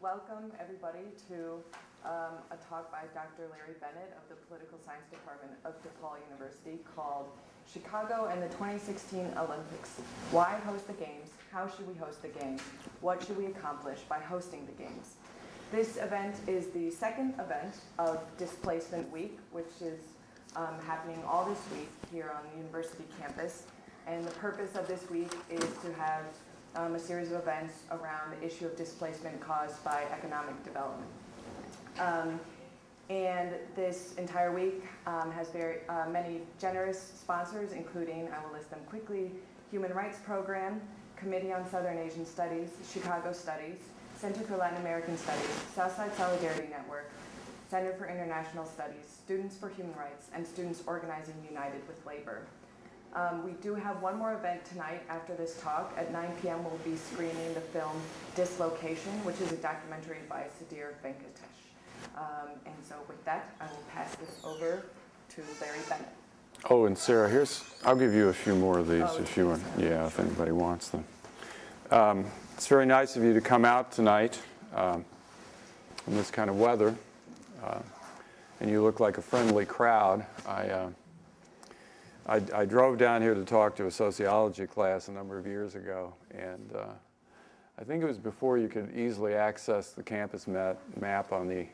welcome everybody to a talk by Dr. Larry Bennett of the Political Science Department of DePaul University called Chicago and the 2016 Olympics. Why host the Games? How should we host the Games? What should we accomplish by hosting the Games? This event is the second event of Displacement Week, which is happening all this week here on the university campus. And the purpose of this week is to have a series of events around the issue of displacement caused by economic development. And this entire week has very many generous sponsors, including, I will list them quickly, Human Rights Program, Committee on Southern Asian Studies, Chicago Studies, Center for Latin American Studies, Southside Solidarity Network, Center for International Studies, Students for Human Rights, and Students Organizing United with Labor. We do have one more event tonight after this talk. At 9 p.m. we'll be screening the film Dislocation, which is a documentary by Sudhir Venkatesh. And so with that, I will pass this over to Larry Bennett. Oh, and Sarah, I'll give you a few more of these if you want. Yeah, if anybody wants them. It's very nice of you to come out tonight in this kind of weather. And you look like a friendly crowd. I drove down here to talk to a sociology class a number of years ago, and I think it was before you could easily access the campus map on the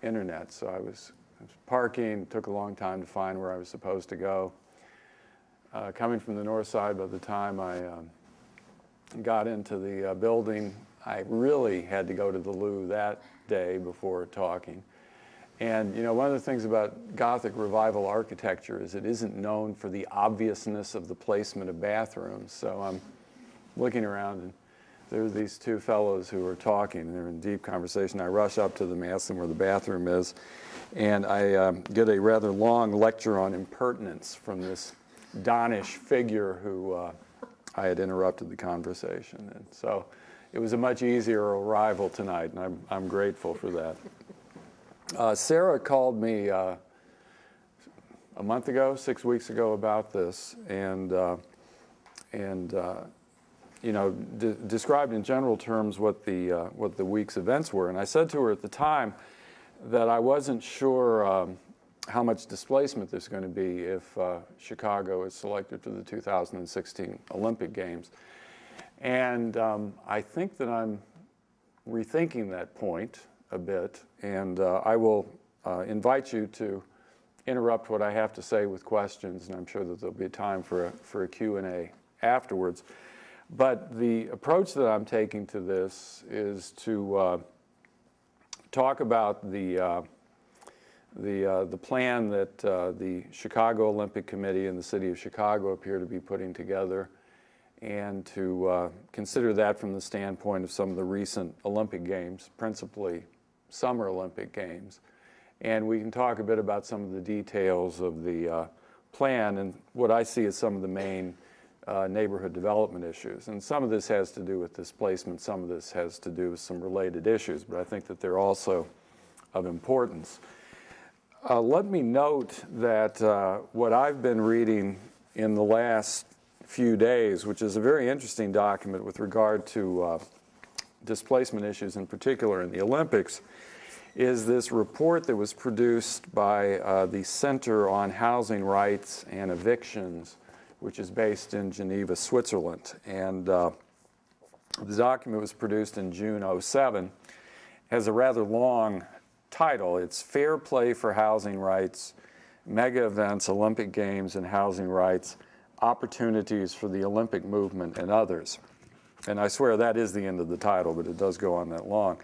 internet. So I was parking, took a long time to find where I was supposed to go. Coming from the north side, by the time I got into the building, I really had to go to the loo that day before talking. And you know, one of the things about Gothic Revival architecture is it isn't known for the obviousness of the placement of bathrooms. So I'm looking around, and there are these two fellows who are talking, and they're in deep conversation. I rush up to them, ask them where the bathroom is, and I get a rather long lecture on impertinence from this Donish figure who I had interrupted the conversation. And so it was a much easier arrival tonight, and I'm grateful for that. Sarah called me a month ago, 6 weeks ago, about this, and you know, described in general terms what the week's events were. And I said to her at the time that I wasn't sure how much displacement there's going to be if Chicago is selected for the 2016 Olympic Games. And I think that I'm rethinking that point a bit, and I will invite you to interrupt what I have to say with questions, and I'm sure that there'll be time for a Q&A afterwards. But the approach that I'm taking to this is to talk about the plan that the Chicago Olympic Committee and the City of Chicago appear to be putting together, and to consider that from the standpoint of some of the recent Olympic Games, principally Summer Olympic Games. And we can talk a bit about some of the details of the plan and what I see as some of the main neighborhood development issues. And some of this has to do with displacement, some of this has to do with some related issues, but I think that they're also of importance. Let me note that what I've been reading in the last few days, which is a very interesting document with regard to displacement issues in particular in the Olympics, is this report that was produced by the Center on Housing Rights and Evictions, which is based in Geneva, Switzerland. And the document was produced in June '07. Has a rather long title. It's Fair Play for Housing Rights, Mega Events, Olympic Games and Housing Rights, Opportunities for the Olympic Movement and Others. And I swear that is the end of the title, but it does go on that long.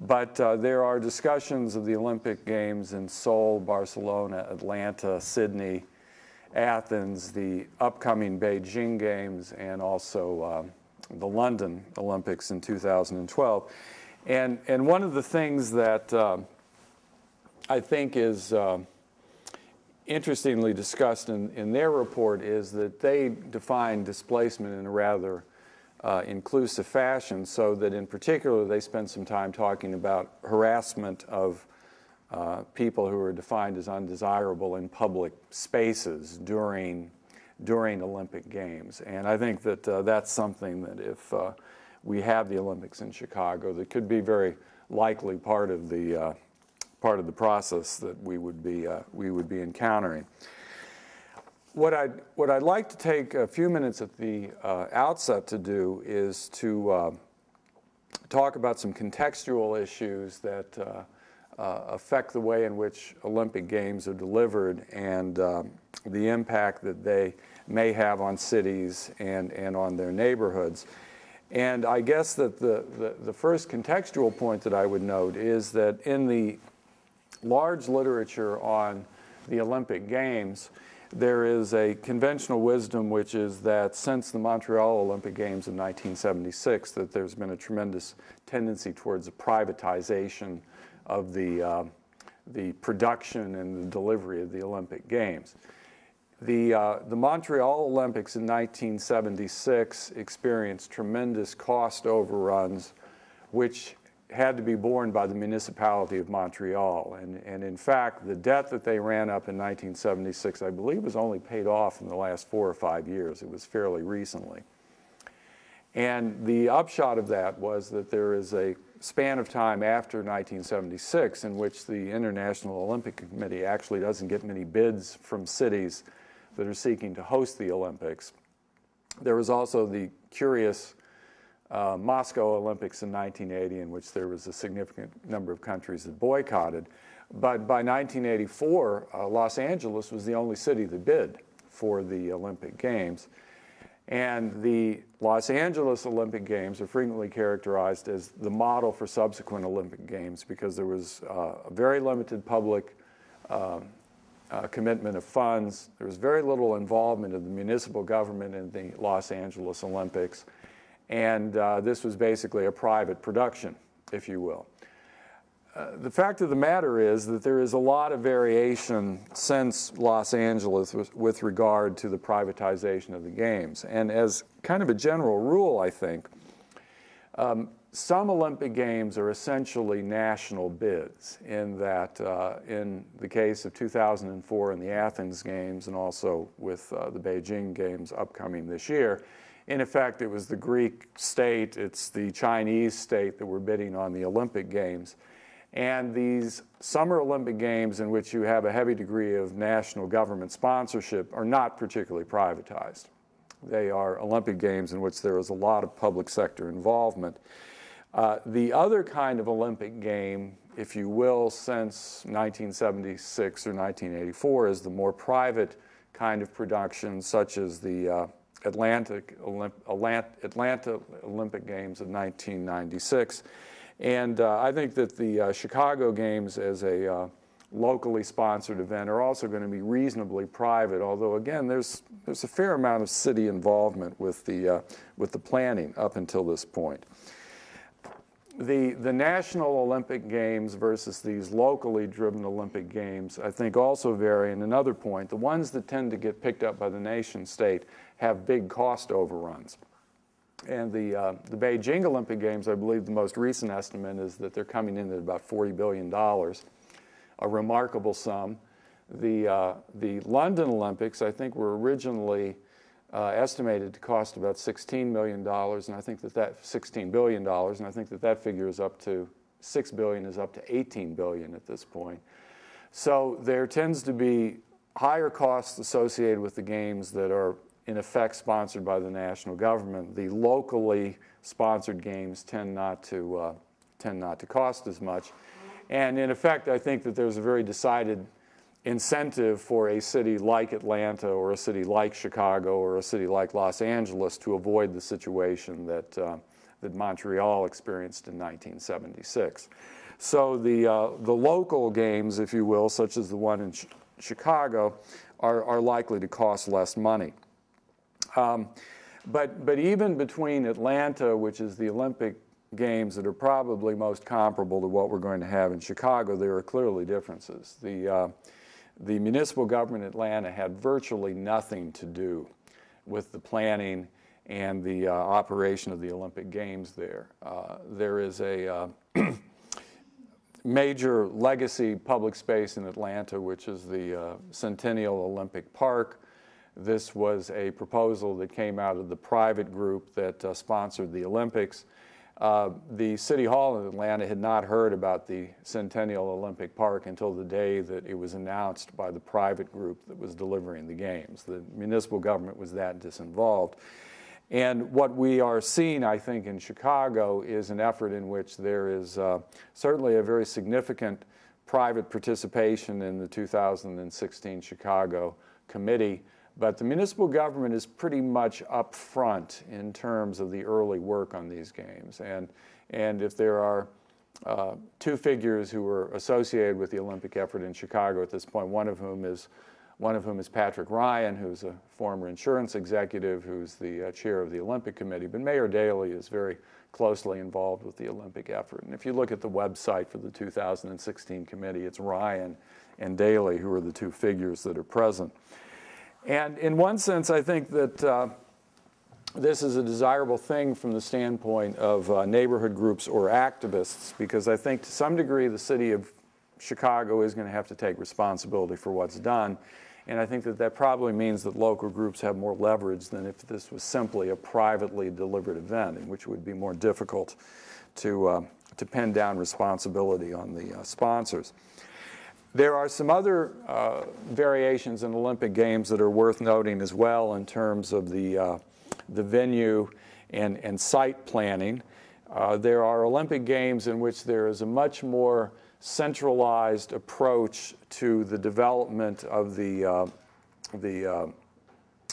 But there are discussions of the Olympic Games in Seoul, Barcelona, Atlanta, Sydney, Athens, the upcoming Beijing Games, and also the London Olympics in 2012. And one of the things that I think is interestingly discussed in their report is that they define displacement in a rather inclusive fashion, so that in particular they spend some time talking about harassment of people who are defined as undesirable in public spaces during Olympic Games. And I think that that's something that if we have the Olympics in Chicago, that could be very likely part of the process that we would be encountering. What I'd like to take a few minutes at the outset to do is to talk about some contextual issues that affect the way in which Olympic Games are delivered and the impact that they may have on cities and on their neighborhoods. And I guess that the first contextual point that I would note is that in the large literature on the Olympic Games, there is a conventional wisdom, which is that since the Montreal Olympic Games in 1976, that there's been a tremendous tendency towards a privatization of the production and the delivery of the Olympic Games. The Montreal Olympics in 1976 experienced tremendous cost overruns, which had to be borne by the municipality of Montreal. And in fact, the debt that they ran up in 1976, I believe, was only paid off in the last 4 or 5 years. It was fairly recently. And the upshot of that was that there is a span of time after 1976 in which the International Olympic Committee actually doesn't get many bids from cities that are seeking to host the Olympics. There was also the curious Moscow Olympics in 1980, in which there was a significant number of countries that boycotted. But by 1984, Los Angeles was the only city that bid for the Olympic Games. And the Los Angeles Olympic Games are frequently characterized as the model for subsequent Olympic Games because there was a very limited public commitment of funds. There was very little involvement of the municipal government in the Los Angeles Olympics. And this was basically a private production, if you will. The fact of the matter is that there is a lot of variation since Los Angeles with regard to the privatization of the Games. And as kind of a general rule, I think, some Olympic Games are essentially national bids in that in the case of 2004 in the Athens Games and also with the Beijing Games upcoming this year, in effect, it was the Greek state, it's the Chinese state that were bidding on the Olympic Games. And these Summer Olympic Games in which you have a heavy degree of national government sponsorship are not particularly privatized. They are Olympic Games in which there is a lot of public sector involvement. The other kind of Olympic game, if you will, since 1976 or 1984 is the more private kind of production, such as the Atlanta Olympic Games of 1996. And I think that the Chicago Games as a locally sponsored event are also going to be reasonably private, although again there's a fair amount of city involvement with the planning up until this point. The National Olympic Games versus these locally driven Olympic Games I think also vary. And another point, the ones that tend to get picked up by the nation state have big cost overruns. And the Beijing Olympic Games, I believe the most recent estimate is that they're coming in at about $40 billion, a remarkable sum. The London Olympics, I think, were originally estimated to cost about $16 million, and I think that $16 billion, and I think that figure is up to $6 billion, is up to $18 billion at this point. So there tends to be higher costs associated with the games that are in effect sponsored by the national government. The locally sponsored games tend not to cost as much. And in effect, I think that there's a very decided incentive for a city like Atlanta or a city like Chicago or a city like Los Angeles to avoid the situation that Montreal experienced in 1976. So the local games, if you will, such as the one in Chicago, are likely to cost less money. But even between Atlanta, which is the Olympic Games that are probably most comparable to what we're going to have in Chicago, there are clearly differences. The municipal government in Atlanta had virtually nothing to do with the planning and the operation of the Olympic Games there. There is a major legacy public space in Atlanta, which is the Centennial Olympic Park. This was a proposal that came out of the private group that sponsored the Olympics. The City Hall in Atlanta had not heard about the Centennial Olympic Park until the day that it was announced by the private group that was delivering the games. The municipal government was that disinvolved. And what we are seeing, I think, in Chicago is an effort in which there is certainly a very significant private participation in the 2016 Chicago committee, but the municipal government is pretty much up front in terms of the early work on these games. And if there are two figures who were associated with the Olympic effort in Chicago at this point, one of whom is Patrick Ryan, who's a former insurance executive, who's the chair of the Olympic Committee, but Mayor Daley is very closely involved with the Olympic effort. And if you look at the website for the 2016 committee, it's Ryan and Daley who are the two figures that are present. And in one sense, I think that this is a desirable thing from the standpoint of neighborhood groups or activists, because I think to some degree the city of Chicago is going to have to take responsibility for what's done. And I think that that probably means that local groups have more leverage than if this was simply a privately delivered event, in which it would be more difficult to pin down responsibility on the sponsors. There are some other variations in Olympic Games that are worth noting as well in terms of the venue and site planning. There are Olympic Games in which there is a much more centralized approach to the development of the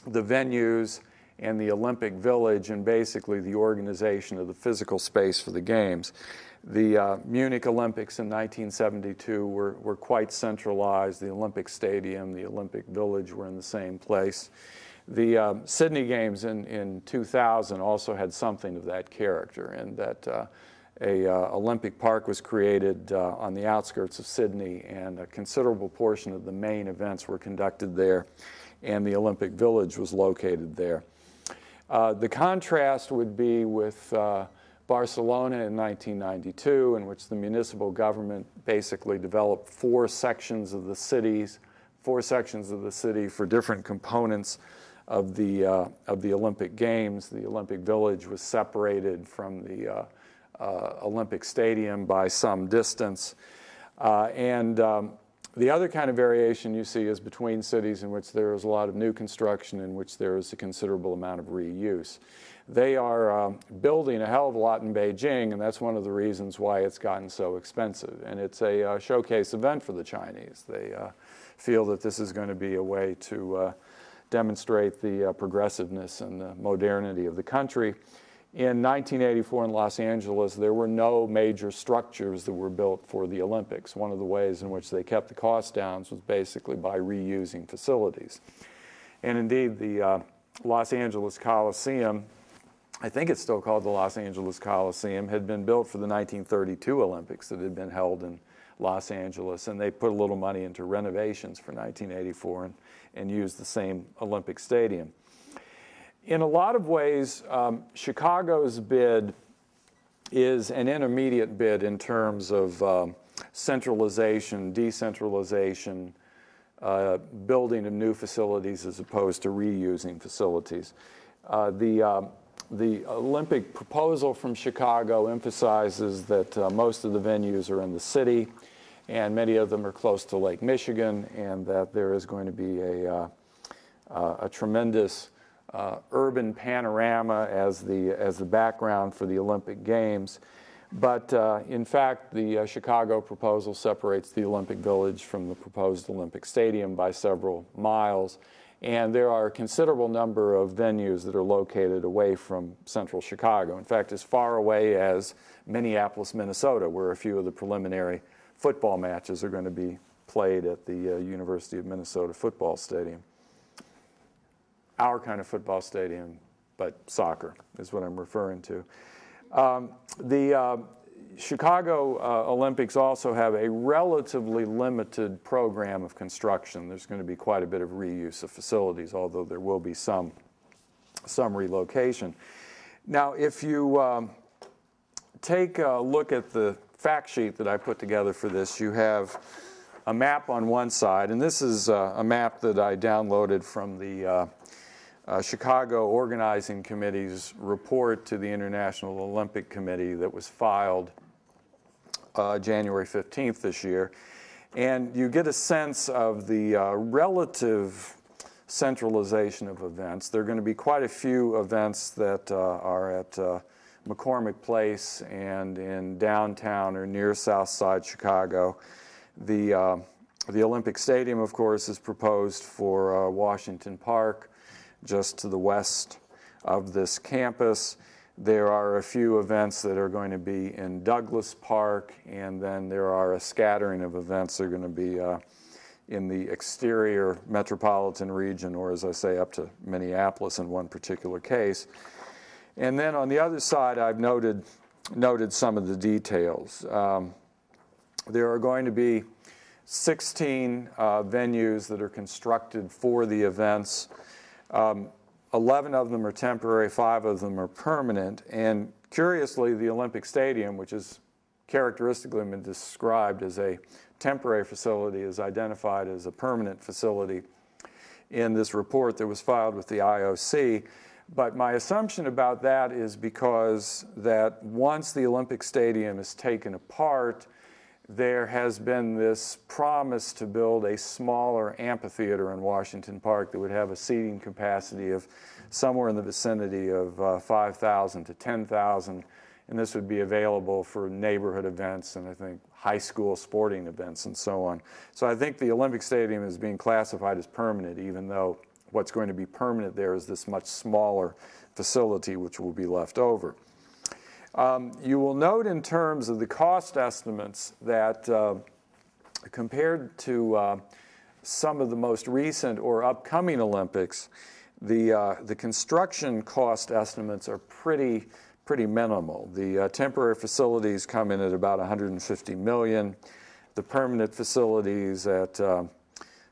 venues and the Olympic Village, and basically the organization of the physical space for the games. The Munich Olympics in 1972 were quite centralized. The Olympic Stadium, the Olympic Village were in the same place. The Sydney Games in 2000 also had something of that character, in that a Olympic Park was created on the outskirts of Sydney, and a considerable portion of the main events were conducted there, and the Olympic Village was located there. The contrast would be with Barcelona in 1992, in which the municipal government basically developed four sections of the city for different components of the Olympic Games. The Olympic Village was separated from the Olympic Stadium by some distance. The other kind of variation you see is between cities, in which there is a lot of new construction, in which there is a considerable amount of reuse. They are building a hell of a lot in Beijing, and that's one of the reasons why it's gotten so expensive. And it's a showcase event for the Chinese. They feel that this is going to be a way to demonstrate the progressiveness and the modernity of the country. In 1984 in Los Angeles, there were no major structures that were built for the Olympics. One of the ways in which they kept the cost down was basically by reusing facilities. And indeed, the Los Angeles Coliseum, I think it's still called the Los Angeles Coliseum, had been built for the 1932 Olympics that had been held in Los Angeles, and they put a little money into renovations for 1984 and used the same Olympic Stadium. In a lot of ways, Chicago's bid is an intermediate bid in terms of centralization, decentralization, building of new facilities as opposed to reusing facilities. The Olympic proposal from Chicago emphasizes that most of the venues are in the city, and many of them are close to Lake Michigan, and that there is going to be a tremendous urban panorama as the background for the Olympic Games. But in fact, the Chicago proposal separates the Olympic Village from the proposed Olympic Stadium by several miles. And there are a considerable number of venues that are located away from central Chicago. In fact, as far away as Minneapolis, Minnesota, where a few of the preliminary football matches are going to be played at the University of Minnesota football stadium. Our kind of football stadium, but soccer is what I'm referring to. The Chicago Olympics also have a relatively limited program of construction. There's going to be quite a bit of reuse of facilities, although there will be some relocation. Now, if you take a look at the fact sheet that I put together for this, you have a map on one side, and this is a map that I downloaded from the Chicago Organizing Committee's report to the International Olympic Committee that was filed January 15th this year. And you get a sense of the relative centralization of events. There are going to be quite a few events that are at McCormick Place and in downtown or near South Side Chicago. The Olympic Stadium, of course, is proposed for Washington Park, just to the west of this campus. There are a few events that are going to be in Douglas Park, and then there are a scattering of events that are going to be in the exterior metropolitan region, or as I say, up to Minneapolis in one particular case. And then on the other side, I've noted some of the details. There are going to be 16 venues that are constructed for the events. 11 of them are temporary, 5 of them are permanent. And curiously, the Olympic Stadium, which is characteristically been described as a temporary facility, is identified as a permanent facility in this report that was filed with the IOC. But my assumption about that is because that once the Olympic Stadium is taken apart, there has been this promise to build a smaller amphitheater in Washington Park that would have a seating capacity of somewhere in the vicinity of 5,000 to 10,000, and this would be available for neighborhood events and I think high school sporting events and so on. So I think the Olympic Stadium is being classified as permanent, even though what's going to be permanent there is this much smaller facility which will be left over. You will note in terms of the cost estimates that compared to some of the most recent or upcoming Olympics, the construction cost estimates are pretty minimal. The temporary facilities come in at about $150 million. The permanent facilities at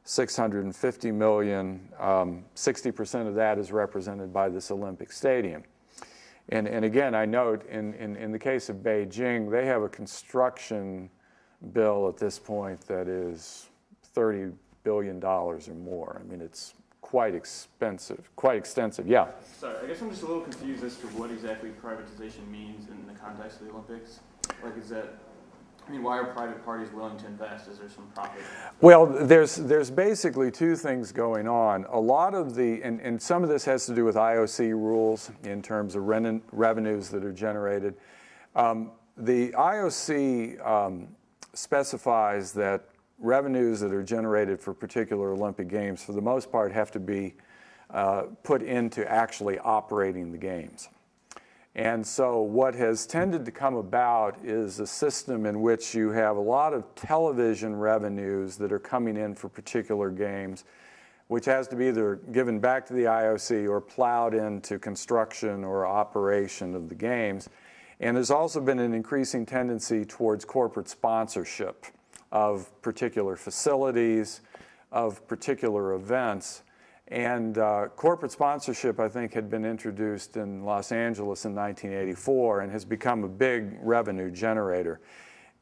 $650 million. 60% of that is represented by this Olympic Stadium. And again, I note in the case of Beijing, they have a construction bill at this point that is $30 billion or more. I mean, it's quite expensive, quite extensive. Yeah? Sorry, I guess I'm just a little confused as to what exactly privatization means in the context of the Olympics. Like, is that, I mean, why are private parties willing to invest? Is there some profit? Well, there's basically two things going on. A lot of the, and some of this has to do with IOC rules in terms of revenues that are generated. The IOC specifies that revenues that are generated for particular Olympic Games, for the most part, have to be put into actually operating the games. And so what has tended to come about is a system in which you have a lot of television revenues that are coming in for particular games, which has to be either given back to the IOC or plowed into construction or operation of the games. And there's also been an increasing tendency towards corporate sponsorship of particular facilities, of particular events. And corporate sponsorship, I think, had been introduced in Los Angeles in 1984 and has become a big revenue generator.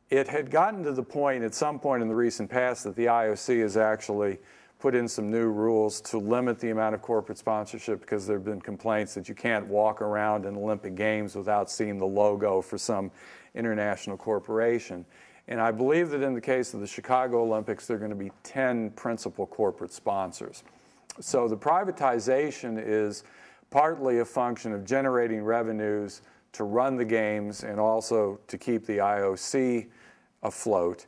It had gotten to the point at some point in the recent past that the IOC has actually put in some new rules to limit the amount of corporate sponsorship because there have been complaints that you can't walk around in Olympic Games without seeing the logo for some international corporation. And I believe that in the case of the Chicago Olympics, there are going to be 10 principal corporate sponsors. So the privatization is partly a function of generating revenues to run the games and also to keep the IOC afloat.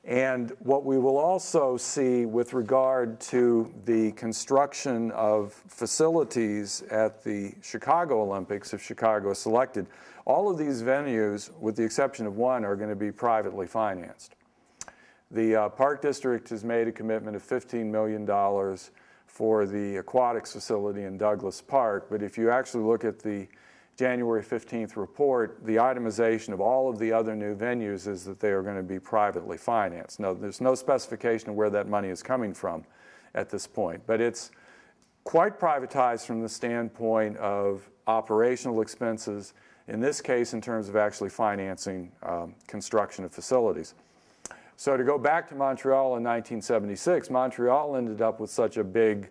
And what we will also see with regard to the construction of facilities at the Chicago Olympics, if Chicago is selected, all of these venues, with the exception of one, are going to be privately financed. The Park District has made a commitment of $15 million for the aquatics facility in Douglas Park, but if you actually look at the January 15th report, the itemization of all of the other new venues is that they are going to be privately financed. Now, there's no specification of where that money is coming from at this point, but it's quite privatized from the standpoint of operational expenses, in this case in terms of actually financing construction of facilities. So to go back to Montreal in 1976, Montreal ended up with such a big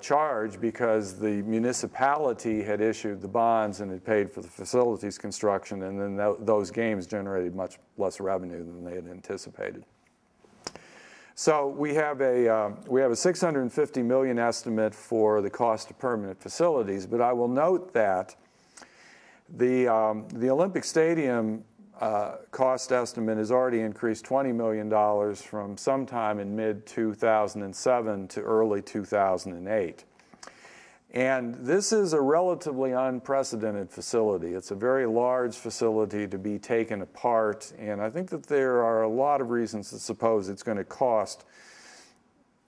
charge because the municipality had issued the bonds and had paid for the facilities construction, and then those games generated much less revenue than they had anticipated. So we have a $650 million estimate for the cost of permanent facilities, but I will note that the Olympic Stadium cost estimate has already increased $20 million from sometime in mid-2007 to early 2008. And this is a relatively unprecedented facility. It's a very large facility to be taken apart, and I think that there are a lot of reasons to suppose it's going to cost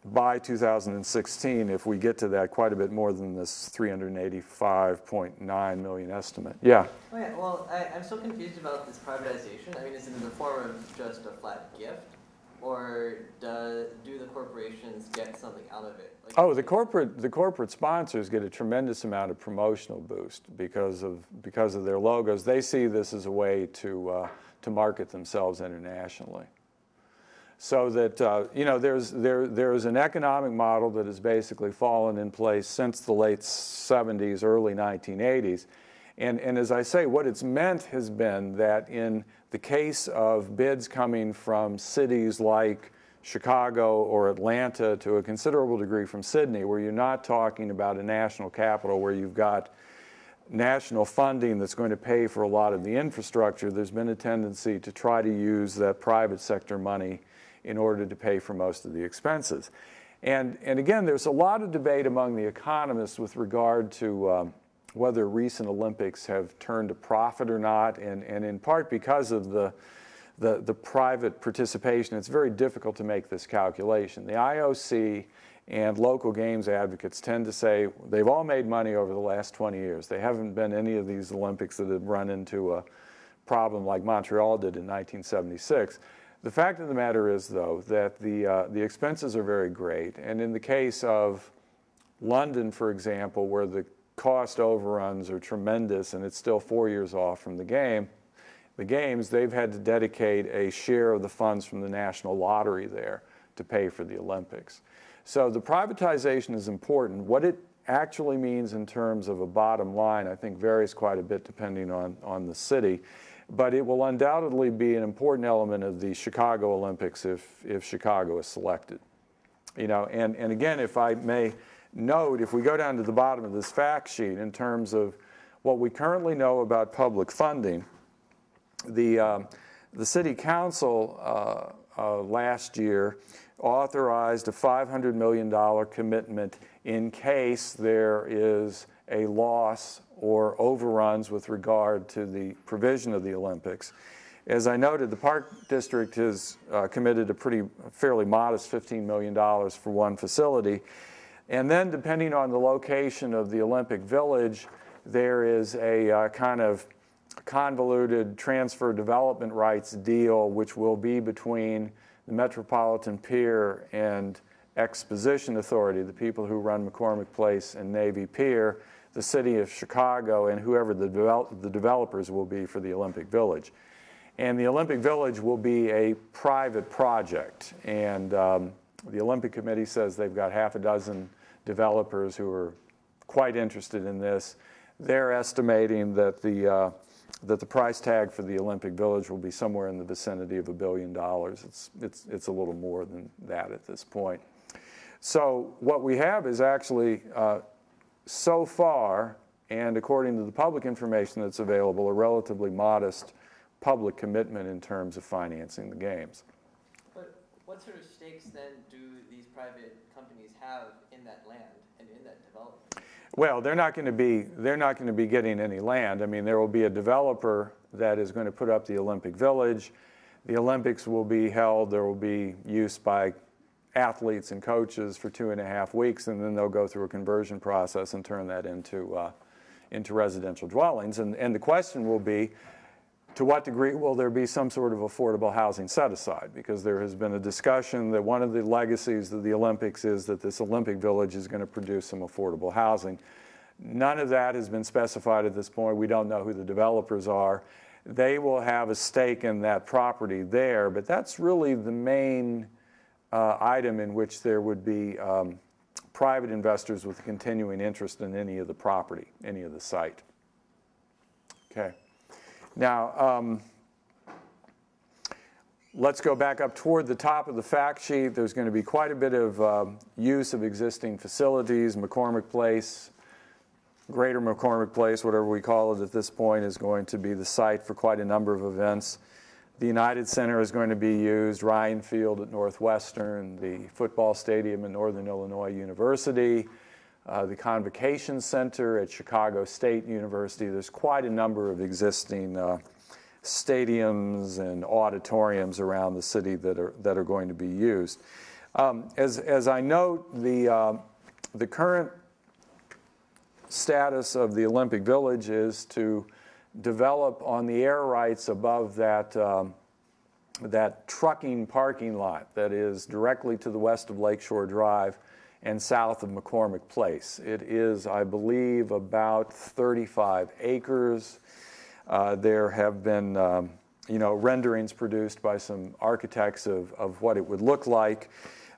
by 2016, if we get to that, quite a bit more than this $385.9 million estimate. Yeah? Oh yeah, well, I'm so confused about this privatization. I mean, is it in the form of just a flat gift? Or do the corporations get something out of it? Like, oh, the corporate sponsors get a tremendous amount of promotional boost because of their logos. They see this as a way to market themselves internationally. So that there's an economic model that has basically fallen in place since the late 70s, early 1980s. And as I say, what it's meant has been that in the case of bids coming from cities like Chicago or Atlanta, to a considerable degree from Sydney, where you're not talking about a national capital where you've got national funding that's going to pay for a lot of the infrastructure, there's been a tendency to try to use that private sector money in order to pay for most of the expenses. And again, there's a lot of debate among the economists with regard to whether recent Olympics have turned a profit or not, and in part because of the private participation, it's very difficult to make this calculation. The IOC and local games advocates tend to say they've all made money over the last 20 years. They haven't been any of these Olympics that have run into a problem like Montreal did in 1976. The fact of the matter is, though, that the expenses are very great, and in the case of London, for example, where the cost overruns are tremendous and it's still 4 years off from the games, they've had to dedicate a share of the funds from the national lottery there to pay for the Olympics. So the privatization is important. What it actually means in terms of a bottom line, I think, varies quite a bit depending on the city. But it will undoubtedly be an important element of the Chicago Olympics if Chicago is selected. And again, if I may note, if we go down to the bottom of this fact sheet in terms of what we currently know about public funding, the City Council last year authorized a $500 million commitment in case there is a loss or overruns with regard to the provision of the Olympics. As I noted, the Park District has committed a fairly modest $15 million for one facility. And then, depending on the location of the Olympic Village, there is a kind of convoluted transfer development rights deal, which will be between the Metropolitan Pier and Exposition Authority, the people who run McCormick Place and Navy Pier, the city of Chicago, and whoever the developers will be for the Olympic Village. And the Olympic Village will be a private project, and the Olympic Committee says they've got half a dozen developers who are quite interested in this. They're estimating that the price tag for the Olympic Village will be somewhere in the vicinity of $1 billion. It's a little more than that at this point. So what we have is actually, so far, and according to the public information that's available, a relatively modest public commitment in terms of financing the games. But what sort of stakes then do these private companies have in that land and in that development? Well, they're not going to be getting any land. I mean, there will be a developer that is going to put up the Olympic Village. The Olympics will be held. There will be use by athletes and coaches for 2.5 weeks, and then they'll go through a conversion process and turn that into residential dwellings. And the question will be, to what degree will there be some sort of affordable housing set aside? Because there has been a discussion that one of the legacies of the Olympics is that this Olympic Village is going to produce some affordable housing. None of that has been specified at this point. We don't know who the developers are. They will have a stake in that property there, but that's really the main item in which there would be private investors with a continuing interest in any of the property, any of the site. Okay. Now, let's go back up toward the top of the fact sheet. There's going to be quite a bit of use of existing facilities. McCormick Place, Greater McCormick Place, whatever we call it at this point, is going to be the site for quite a number of events. The United Center is going to be used, Ryan Field at Northwestern, the football stadium at Northern Illinois University, the Convocation Center at Chicago State University. There's quite a number of existing stadiums and auditoriums around the city that are going to be used. As I note, the current status of the Olympic Village is to develop on the air rights above that trucking parking lot that is directly to the west of Lakeshore Drive and south of McCormick Place. It is, I believe, about 35 acres. There have been renderings produced by some architects of what it would look like.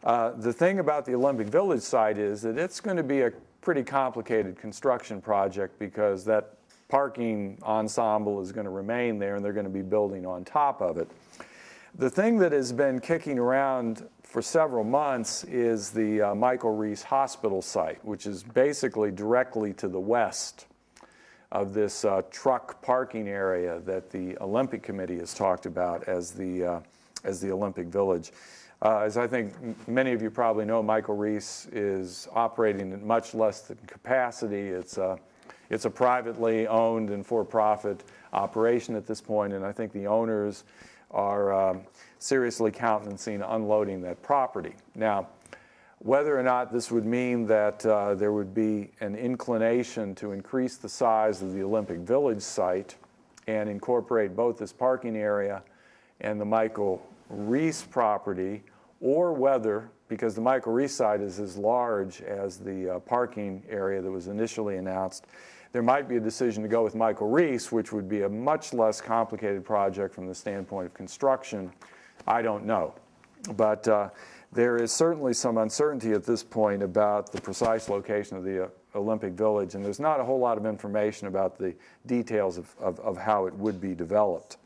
The thing about the Olympic Village site is that it's going to be a pretty complicated construction project because that parking ensemble is going to remain there and they're going to be building on top of it. The thing that has been kicking around for several months is the Michael Reese Hospital site, which is basically directly to the west of this truck parking area that the Olympic Committee has talked about as the Olympic Village. As I think many of you probably know, Michael Reese is operating at much less than capacity. It's a privately owned and for-profit operation at this point, and I think the owners are seriously countenancing unloading that property. Now, whether or not this would mean that there would be an inclination to increase the size of the Olympic Village site and incorporate both this parking area and the Michael Reese property, or whether, because the Michael Reese site is as large as the parking area that was initially announced, there might be a decision to go with Michael Reese, which would be a much less complicated project from the standpoint of construction. I don't know. But there is certainly some uncertainty at this point about the precise location of the Olympic Village, and there's not a whole lot of information about the details of how it would be developed.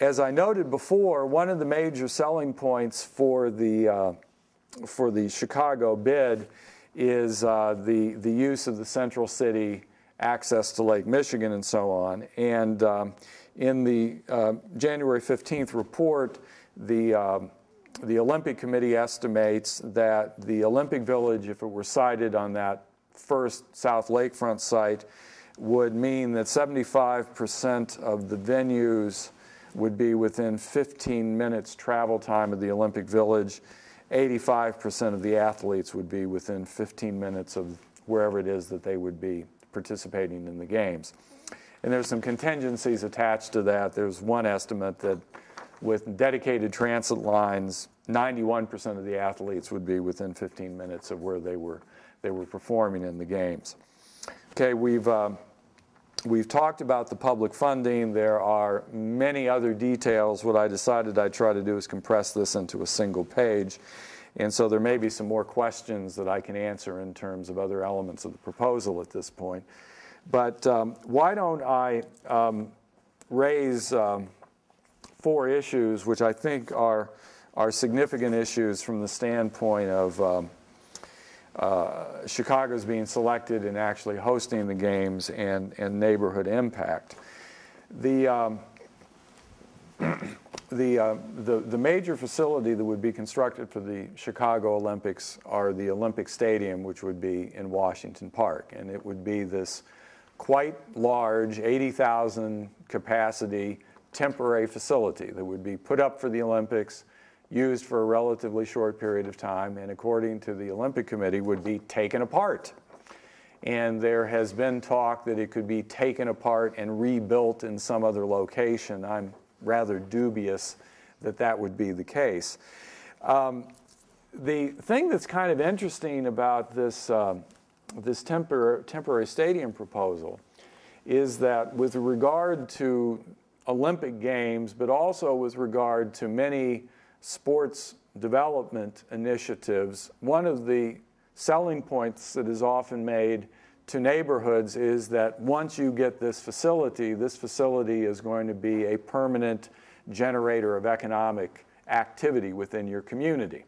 As I noted before, one of the major selling points for the Chicago bid is the use of the Central City access to Lake Michigan and so on. And in the January 15th report, the Olympic Committee estimates that the Olympic Village, if it were sited on that first South Lakefront site, would mean that 75% of the venues would be within 15 minutes travel time of the Olympic Village. 85% of the athletes would be within 15 minutes of wherever it is that they would be participating in the games. And there's some contingencies attached to that. There's one estimate that with dedicated transit lines, 91% of the athletes would be within 15 minutes of where they were performing in the games. Okay, we've talked about the public funding. There are many other details. What I decided I'd try to do is compress this into a single page. And so there may be some more questions that I can answer in terms of other elements of the proposal at this point. But why don't I raise 4 issues which I think are significant issues from the standpoint of Chicago's being selected and actually hosting the games and neighborhood impact. The major facility that would be constructed for the Chicago Olympics are the Olympic Stadium, which would be in Washington Park, and it would be this quite large 80,000 capacity temporary facility that would be put up for the Olympics, used for a relatively short period of time, and according to the Olympic Committee would be taken apart. And there has been talk that it could be taken apart and rebuilt in some other location. I'm rather dubious that that would be the case. The thing that's kind of interesting about this temporary stadium proposal is that with regard to Olympic Games, but also with regard to many sports development initiatives, one of the selling points that is often made to neighborhoods is that once you get this facility is going to be a permanent generator of economic activity within your community.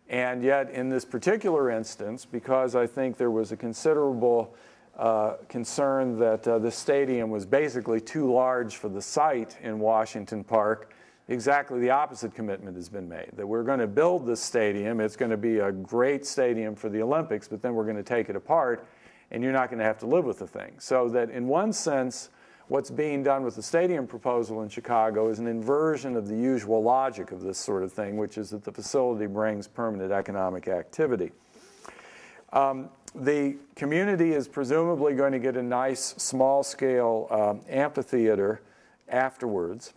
And yet in this particular instance, because I think there was a considerable concern that the stadium was basically too large for the site in Washington Park, exactly the opposite commitment has been made, that we're going to build this stadium, it's going to be a great stadium for the Olympics, but then we're going to take it apart and you're not going to have to live with the thing. So that in one sense, what's being done with the stadium proposal in Chicago is an inversion of the usual logic of this sort of thing, which is that the facility brings permanent economic activity. The community is presumably going to get a nice small-scale amphitheater afterwards.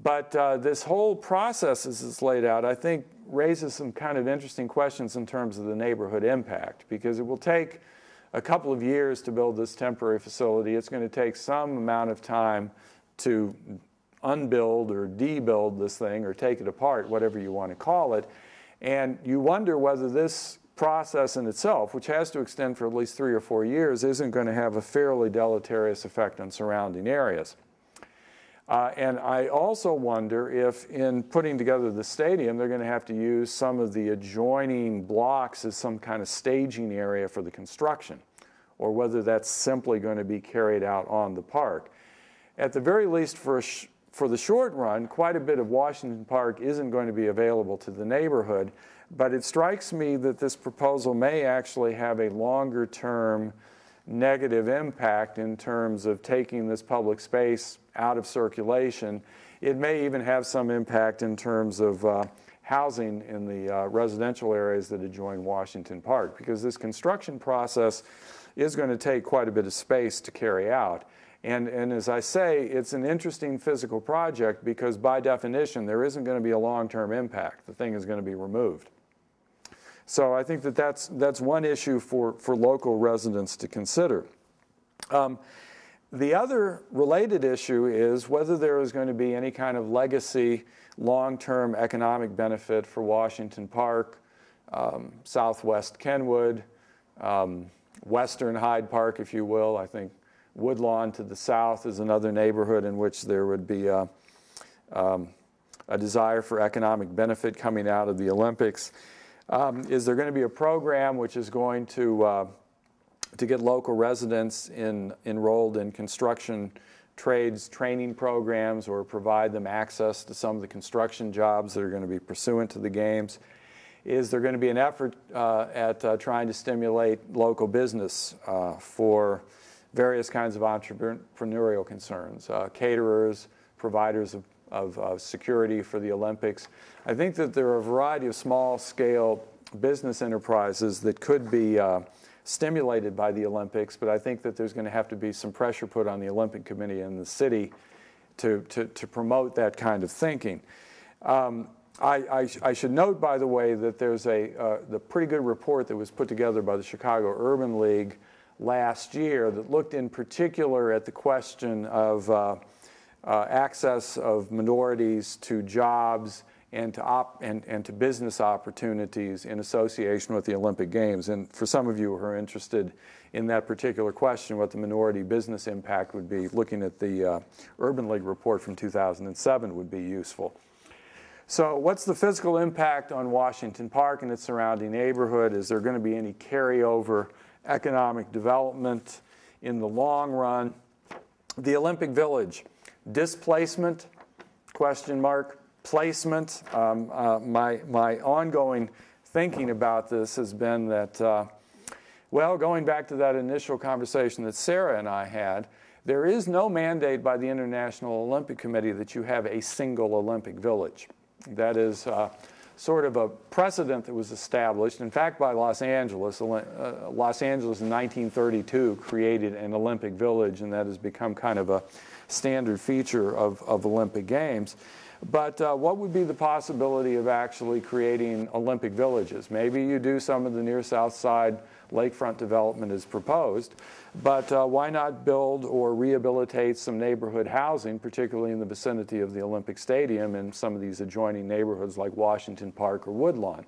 But this whole process as it's laid out, I think, raises some kind of interesting questions in terms of the neighborhood impact, because it will take a couple of years to build this temporary facility. It's going to take some amount of time to unbuild or debuild this thing or take it apart, whatever you want to call it. And you wonder whether this process in itself, which has to extend for at least 3 or 4 years, isn't going to have a fairly deleterious effect on surrounding areas. And I also wonder if in putting together the stadium, they're going to have to use some of the adjoining blocks as some kind of staging area for the construction, or whether that's simply going to be carried out on the park. At the very least, for the short run, quite a bit of Washington Park isn't going to be available to the neighborhood, but it strikes me that this proposal may actually have a longer-term negative impact in terms of taking this public space out of circulation. It may even have some impact in terms of housing in the residential areas that adjoin Washington Park, because this construction process is going to take quite a bit of space to carry out. And as I say, it's an interesting physical project because by definition there isn't going to be a long-term impact. The thing is going to be removed. So I think that that's one issue for local residents to consider. The other related issue is whether there is going to be any kind of legacy long-term economic benefit for Washington Park, Southwest Kenwood, Western Hyde Park, if you will. I think Woodlawn to the south is another neighborhood in which there would be a desire for economic benefit coming out of the Olympics. Is there going to be a program which is going to get local residents enrolled in construction trades training programs or provide them access to some of the construction jobs that are going to be pursuant to the games? Is there going to be an effort at trying to stimulate local business for various kinds of entrepreneurial concerns, caterers, providers of security for the Olympics? I think that there are a variety of small-scale business enterprises that could be stimulated by the Olympics, but I think that there's going to have to be some pressure put on the Olympic Committee and the city to promote that kind of thinking. I should note, by the way, that there's the pretty good report that was put together by the Chicago Urban League last year that looked in particular at the question of access of minorities to jobs and to business opportunities in association with the Olympic Games. And for some of you who are interested in that particular question, what the minority business impact would be, looking at the Urban League report from 2007 would be useful. So what's the physical impact on Washington Park and its surrounding neighborhood? Is there going to be any carryover economic development in the long run? The Olympic Village, displacement, question mark, placement. My ongoing thinking about this has been that, well, going back to that initial conversation that Sarah and I had, there is no mandate by the International Olympic Committee that you have a single Olympic Village. That is sort of a precedent that was established, in fact, by Los Angeles. Los Angeles in 1932 created an Olympic Village, and that has become kind of a standard feature of Olympic Games. But what would be the possibility of actually creating Olympic villages? Maybe you do some of the near south side lakefront development as proposed, but why not build or rehabilitate some neighborhood housing, particularly in the vicinity of the Olympic Stadium and some of these adjoining neighborhoods like Washington Park or Woodlawn?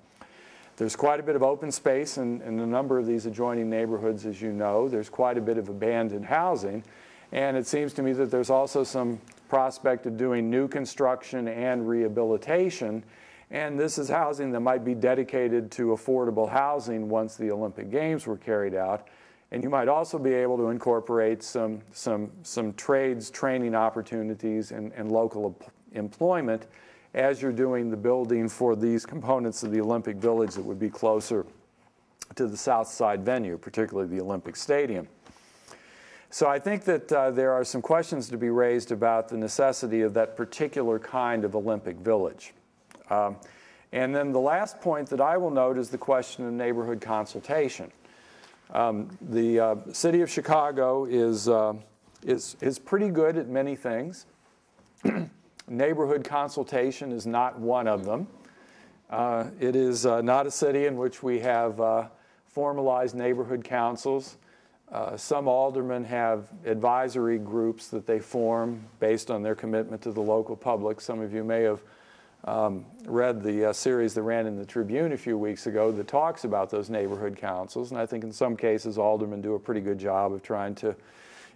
There's quite a bit of open space in a number of these adjoining neighborhoods, as you know. There's quite a bit of abandoned housing, and it seems to me that there's also some prospect of doing new construction and rehabilitation, and this is housing that might be dedicated to affordable housing once the Olympic Games were carried out. And you might also be able to incorporate some trades training opportunities and local employment as you're doing the building for these components of the Olympic Village that would be closer to the south side venue, particularly the Olympic Stadium. So I think that there are some questions to be raised about the necessity of that particular kind of Olympic Village. And then the last point that I will note is the question of neighborhood consultation. The city of Chicago is pretty good at many things. Neighborhood consultation is not one of them. It is not a city in which we have formalized neighborhood councils. Some aldermen have advisory groups that they form based on their commitment to the local public. Some of you may have read the series that ran in the Tribune a few weeks ago that talks about those neighborhood councils. And I think in some cases aldermen do a pretty good job of trying to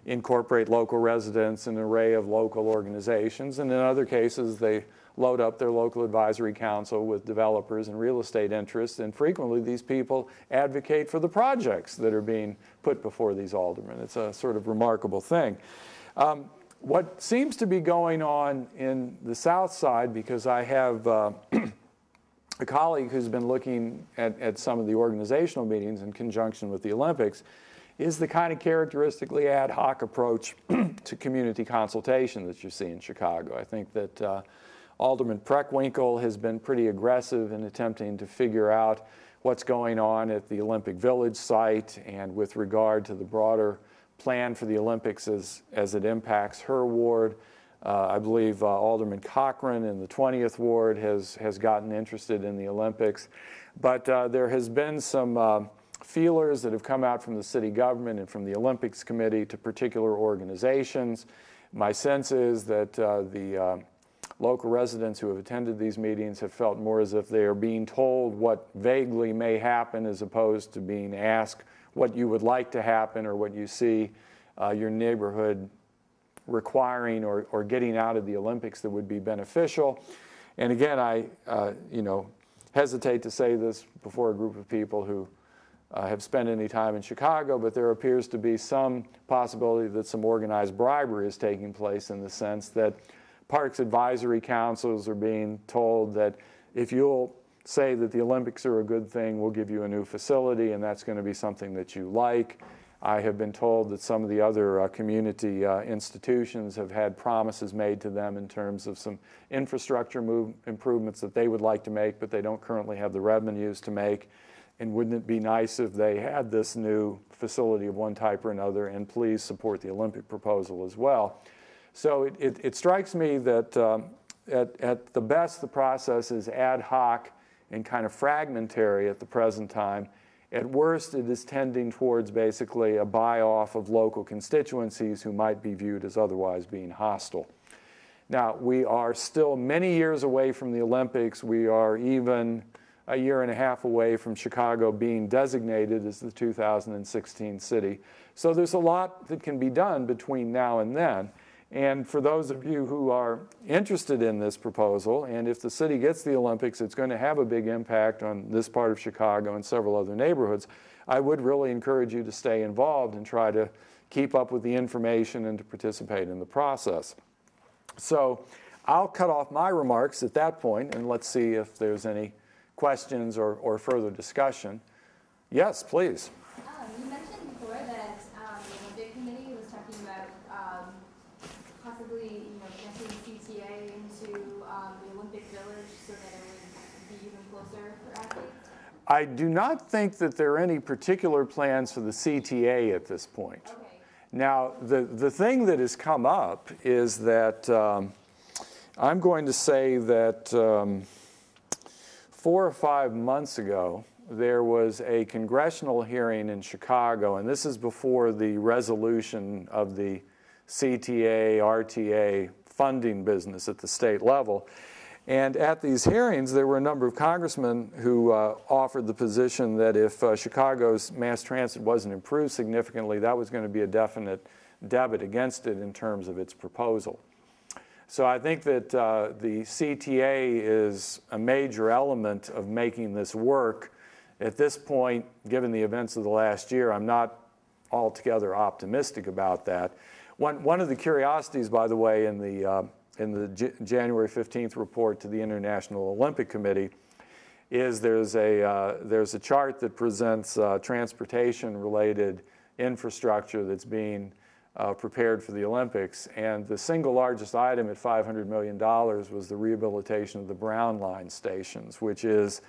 incorporate local residents in an array of local organizations. And in other cases, they load up their local advisory council with developers and real estate interests. And frequently, these people advocate for the projects that are being put before these aldermen. It's a sort of remarkable thing. What seems to be going on in the south side, because I have a colleague who's been looking at some of the organizational meetings in conjunction with the Olympics, is the kind of characteristically ad hoc approach to community consultation that you see in Chicago. I think that Alderman Preckwinkle has been pretty aggressive in attempting to figure out what's going on at the Olympic Village site and with regard to the broader plan for the Olympics as it impacts her ward. I believe Alderman Cochran in the 20th ward has gotten interested in the Olympics. But there has been some feelers that have come out from the city government and from the Olympics Committee to particular organizations. My sense is that the local residents who have attended these meetings have felt more as if they are being told what vaguely may happen as opposed to being asked what you would like to happen or what you see your neighborhood requiring or getting out of the Olympics that would be beneficial. And again, I hesitate to say this before a group of people who have spent any time in Chicago, but there appears to be some possibility that some organized bribery is taking place in the sense that parks advisory councils are being told that if you'll say that the Olympics are a good thing, we'll give you a new facility, and that's going to be something that you like. I have been told that some of the other community institutions have had promises made to them in terms of some infrastructure improvements that they would like to make, but they don't currently have the revenues to make. And wouldn't it be nice if they had this new facility of one type or another, and please support the Olympic proposal as well. So it strikes me that at the best, the process is ad hoc and kind of fragmentary at the present time. At worst, it is tending towards basically a buy-off of local constituencies who might be viewed as otherwise being hostile. Now, we are still many years away from the Olympics. We are even a year and a half away from Chicago being designated as the 2016 city. So there's a lot that can be done between now and then. And for those of you who are interested in this proposal, and if the city gets the Olympics, it's going to have a big impact on this part of Chicago and several other neighborhoods, I would really encourage you to stay involved and try to keep up with the information and to participate in the process. So I'll cut off my remarks at that point, and let's see if there's any questions or further discussion. Yes, please. You mentioned before that the Olympic Committee was talking about possibly, connecting CTA into the Olympic Village so that it would be even closer for athletes. I do not think that there are any particular plans for the CTA at this point. Okay. Now, the thing that has come up is that I'm going to say that 4 or 5 months ago, there was a congressional hearing in Chicago, and this is before the resolution of the CTA, RTA funding business at the state level. And at these hearings, there were a number of congressmen who offered the position that if Chicago's mass transit wasn't improved significantly, that was going to be a definite debit against it in terms of its proposal. So I think that the CTA is a major element of making this work. At this point, given the events of the last year, I'm not altogether optimistic about that. One of the curiosities, by the way, in the January 15th report to the International Olympic Committee is there's a chart that presents transportation-related infrastructure that's being prepared for the Olympics, and the single largest item at $500 million was the rehabilitation of the Brown Line stations, which is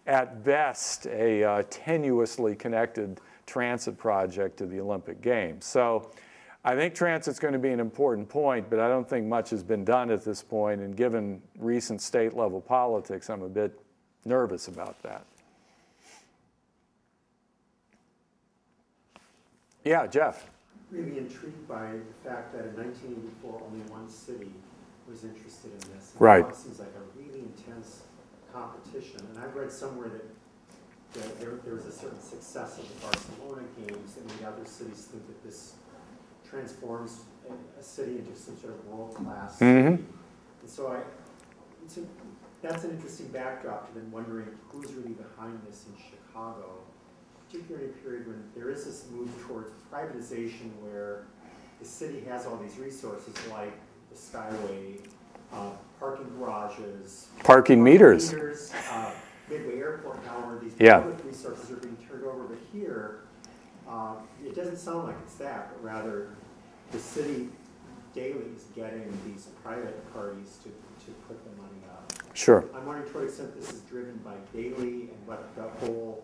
at best a tenuously connected transit project to the Olympic Games. So I think transit's going to be an important point, but I don't think much has been done at this point, and given recent state-level politics, I'm a bit nervous about that. Yeah, Jeff. Really intrigued by the fact that in 1984, only one city was interested in this. And right. It seems like a really intense competition, and I've read somewhere that there was a certain success of the Barcelona games, and the other cities think that this transforms a city into some sort of world-class city. And so that's an interesting backdrop to then wondering who's really behind this in Chicago, particularly in a period when there is this move towards privatization where the city has all these resources like the Skyway, parking garages, parking meters. Midway Airport now, where these yeah. public resources are being turned over. But here, it doesn't sound like it's that, but rather the city daily is getting these private parties to put the money up. Sure. I'm wondering to what extent this is driven by daily and what the whole,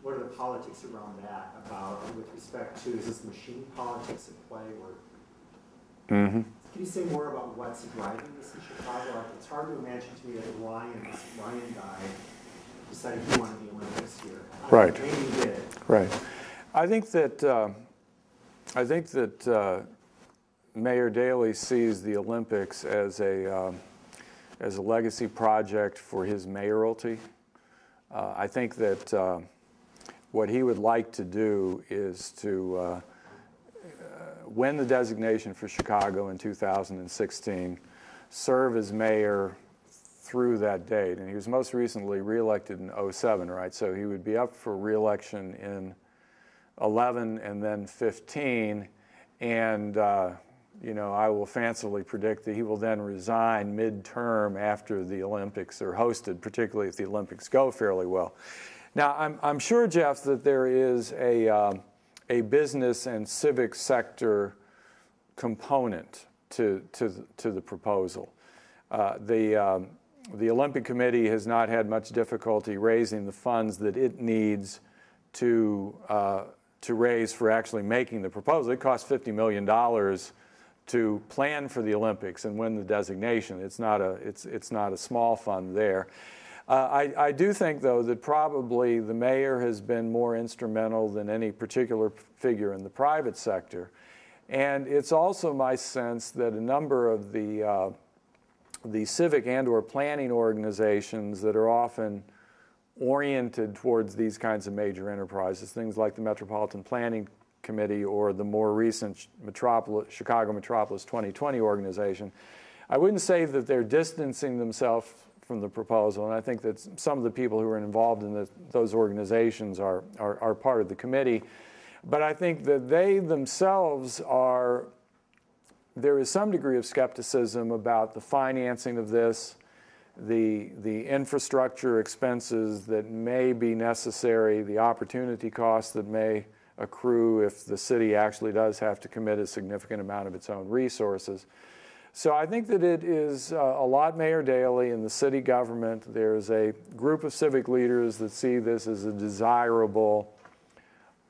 what are the politics around that about with respect to, is this machine politics at play? Or, can you say more about what's driving this in Chicago? It's hard to imagine to me that Ryan guy decided he wanted the Olympics here. Right. Maybe he did. Right. I think that Mayor Daley sees the Olympics as a legacy project for his mayoralty. I think that what he would like to do is to win the designation for Chicago in 2016, serve as mayor through that date. And he was most recently reelected in 2007, right? So he would be up for reelection in 11 and then 15. And, you know, I will fancifully predict that he will then resign midterm after the Olympics are hosted, particularly if the Olympics go fairly well. Now, I'm sure, Jeff, that there is a business and civic sector component to the proposal. The Olympic Committee has not had much difficulty raising the funds that it needs to raise for actually making the proposal. It costs $50 million to plan for the Olympics and win the designation. It's not a small fund there. I do think, though, that probably the mayor has been more instrumental than any particular figure in the private sector. And it's also my sense that a number of the civic and or planning organizations that are often oriented towards these kinds of major enterprises, things like the Metropolitan Planning Committee or the more recent Chicago Metropolis 2020 organization, I wouldn't say that they're distancing themselves from the proposal, and I think that some of the people who are involved in those organizations are part of the committee. But I think that they themselves there is some degree of skepticism about the financing of this, the infrastructure expenses that may be necessary, the opportunity costs that may accrue if the city actually does have to commit a significant amount of its own resources. So I think that it is a lot Mayor Daley and the city government. There's a group of civic leaders that see this as a desirable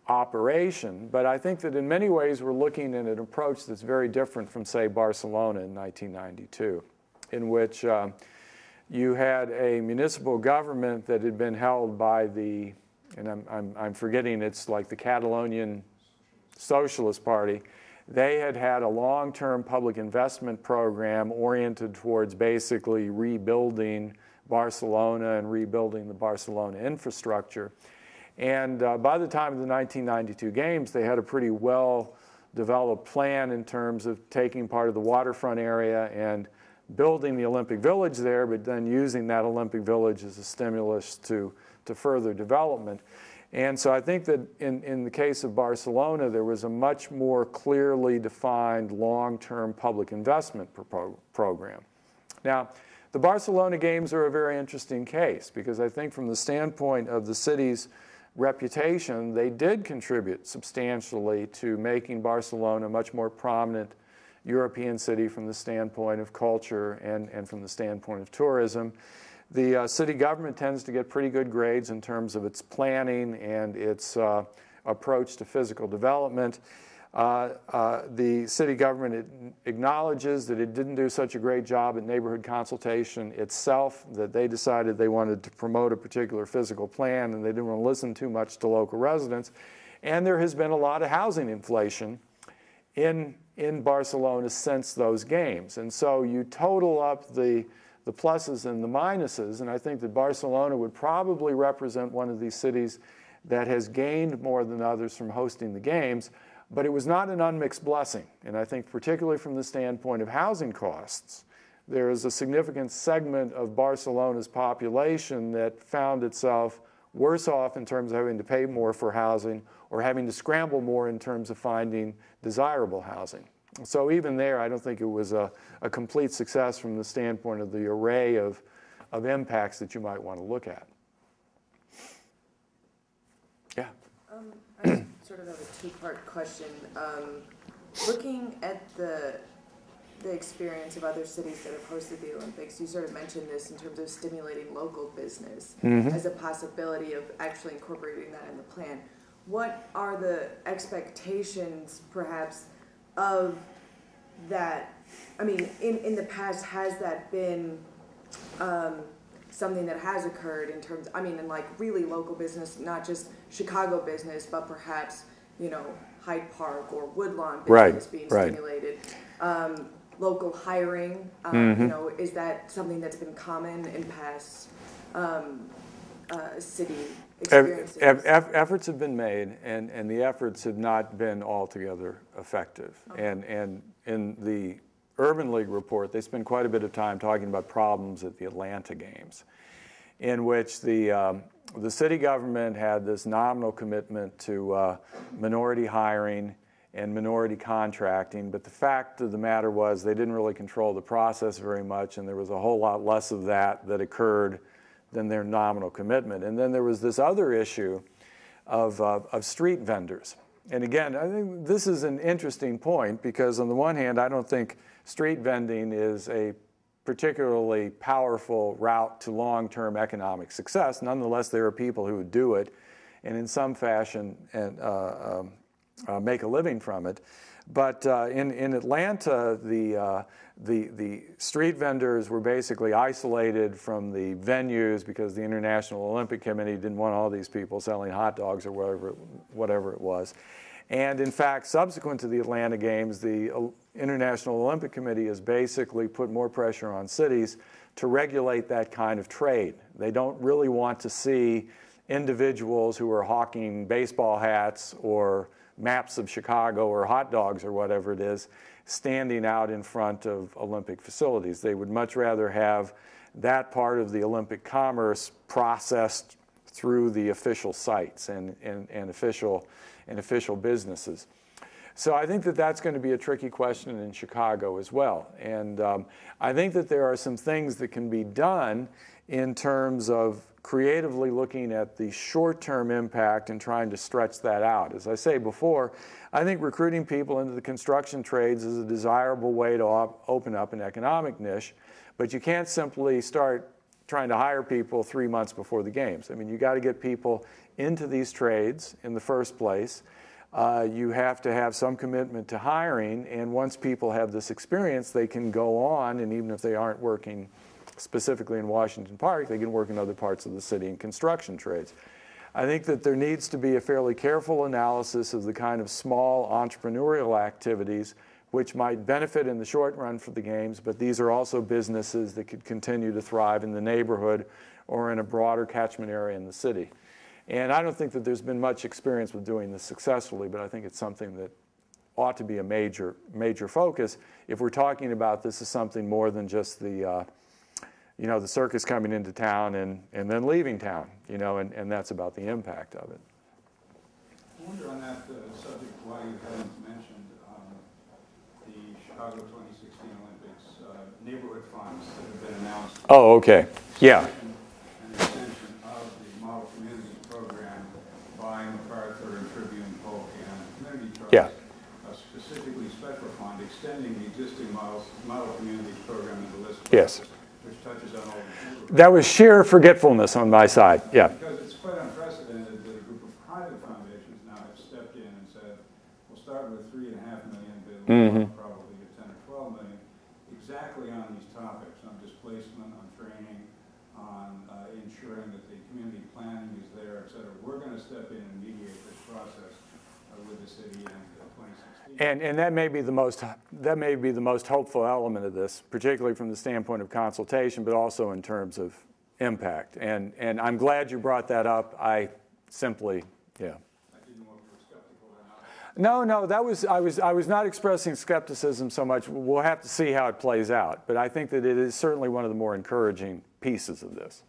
operation, but I think that in many ways we're looking at an approach that's very different from, say, Barcelona in 1992, in which you had a municipal government that had been held by the, and I'm forgetting, it's like the Catalonian Socialist Party. They had had a long-term public investment program oriented towards basically rebuilding Barcelona and rebuilding the Barcelona infrastructure. And by the time of the 1992 games, they had a pretty well-developed plan in terms of taking part of the waterfront area and building the Olympic Village there, but then using that Olympic Village as a stimulus to further development. And so I think that in the case of Barcelona, there was a much more clearly defined long-term public investment program. Now, the Barcelona games are a very interesting case because I think from the standpoint of the city's reputation, they did contribute substantially to making Barcelona a much more prominent European city from the standpoint of culture and from the standpoint of tourism. The city government tends to get pretty good grades in terms of its planning and its approach to physical development. The city government acknowledges that it didn't do such a great job at neighborhood consultation itself, that they decided they wanted to promote a particular physical plan and they didn't want to listen too much to local residents. And there has been a lot of housing inflation in Barcelona since those games. And so you total up the pluses and the minuses, and I think that Barcelona would probably represent one of these cities that has gained more than others from hosting the games, but it was not an unmixed blessing. And I think particularly from the standpoint of housing costs, there is a significant segment of Barcelona's population that found itself worse off in terms of having to pay more for housing or having to scramble more in terms of finding desirable housing. So even there, I don't think it was a complete success from the standpoint of the array of impacts that you might want to look at. Yeah? I sort of have a two-part question. Looking at the experience of other cities that have hosted the Olympics, you sort of mentioned this in terms of stimulating local business as a possibility of actually incorporating that in the plan. What are the expectations, perhaps, of that? I mean, in the past, has that been something that has occurred in terms, I mean, in like really local business, not just Chicago business, but perhaps, you know, Hyde Park or Woodlawn business being stimulated? Local hiring, you know, is that something that's been common in past city experiences? Efforts have been made, and the efforts have not been altogether effective. Okay. And in the Urban League report, they spend quite a bit of time talking about problems at the Atlanta games, in which the city government had this nominal commitment to minority hiring and minority contracting, but the fact of the matter was they didn't really control the process very much, and there was a whole lot less of that occurred than their nominal commitment. And then there was this other issue of street vendors. And again, I think this is an interesting point because on the one hand, I don't think street vending is a particularly powerful route to long-term economic success. Nonetheless, there are people who would do it and in some fashion make a living from it. But in Atlanta, the street vendors were basically isolated from the venues because the International Olympic Committee didn't want all these people selling hot dogs or whatever it was. And in fact, subsequent to the Atlanta Games, the International Olympic Committee has basically put more pressure on cities to regulate that kind of trade. They don't really want to see individuals who are hawking baseball hats or maps of Chicago or hot dogs or whatever it is standing out in front of Olympic facilities. They would much rather have that part of the Olympic commerce processed through the official sites and official businesses. So I think that that's going to be a tricky question in Chicago as well. And I think that there are some things that can be done in terms of creatively looking at the short-term impact and trying to stretch that out. As I say before, I think recruiting people into the construction trades is a desirable way to open up an economic niche, but you can't simply start trying to hire people 3 months before the games. I mean, you got to get people into these trades in the first place. You have to have some commitment to hiring, and once people have this experience, they can go on, and even if they aren't working specifically in Washington Park, they can work in other parts of the city in construction trades. I think that there needs to be a fairly careful analysis of the kind of small entrepreneurial activities which might benefit in the short run for the games, but these are also businesses that could continue to thrive in the neighborhood or in a broader catchment area in the city. And I don't think that there's been much experience with doing this successfully, but I think it's something that ought to be a major focus if we're talking about this as something more than just the the circus coming into town and then leaving town, and that's about the impact of it. I wonder on that subject why you haven't mentioned the Chicago 2016 Olympics neighborhood funds that have been announced. Oh, okay. Yeah. An extension of the Model Communities Program by MacArthur and Tribune, Polk, and Community Trust. Yeah. A specifically special fund extending the existing Model Communities Program into the list. Yes. Which touches on all the That was sheer forgetfulness on my side. Yeah. Because it's quite unprecedented that a group of private foundations now have stepped in and said, we'll start with $3.5 million, but we'll probably get 10 or 12 million, exactly on these topics, on displacement, on training, on ensuring that the community planning is there, et cetera. We're going to step in and mediate this process with the city in 2016. And that may be the most hopeful element of this, particularly from the standpoint of consultation, but also in terms of impact. And I'm glad you brought that up. I simply, yeah. I didn't know if you were skeptical or not. No, I was not expressing skepticism so much. We'll have to see how it plays out. But I think that it is certainly one of the more encouraging pieces of this.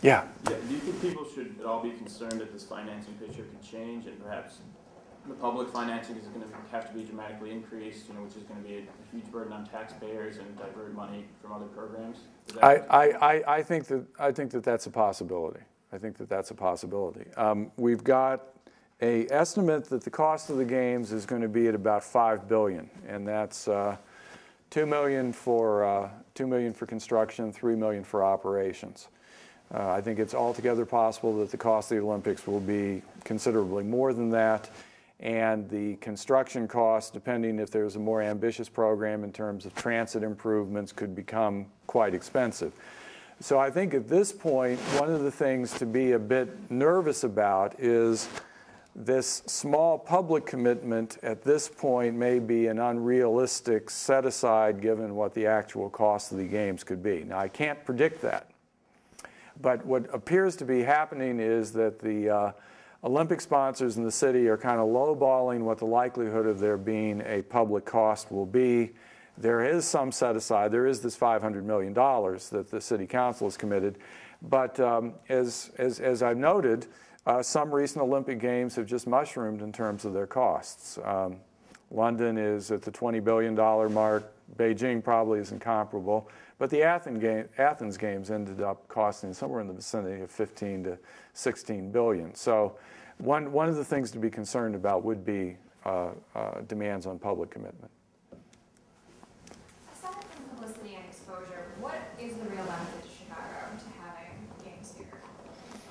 Yeah. Yeah. Do you think people should at all be concerned that this financing picture could change and perhaps the public financing is going to have to be dramatically increased, which is going to be a huge burden on taxpayers and divert money from other programs? I think that that's a possibility. I think that that's a possibility. We've got an estimate that the cost of the games is going to be at about $5 billion, and that's $2 million for construction, $3 million for operations. I think it's altogether possible that the cost of the Olympics will be considerably more than that. And the construction costs, depending if there's a more ambitious program in terms of transit improvements, could become quite expensive. So I think at this point, one of the things to be a bit nervous about is this small public commitment at this point may be an unrealistic set-aside given what the actual cost of the games could be. Now, I can't predict that. But what appears to be happening is that the Olympic sponsors in the city are kind of lowballing what the likelihood of there being a public cost will be. There is some set aside. There is this $500 million that the city council has committed. But as I've noted, some recent Olympic Games have just mushroomed in terms of their costs. London is at the $20 billion mark. Beijing probably isn't comparable. But the Athens Games ended up costing somewhere in the vicinity of 15 to 16 billion. So one of the things to be concerned about would be demands on public commitment. Aside from publicity and exposure, what is the real benefit to Chicago to having games here?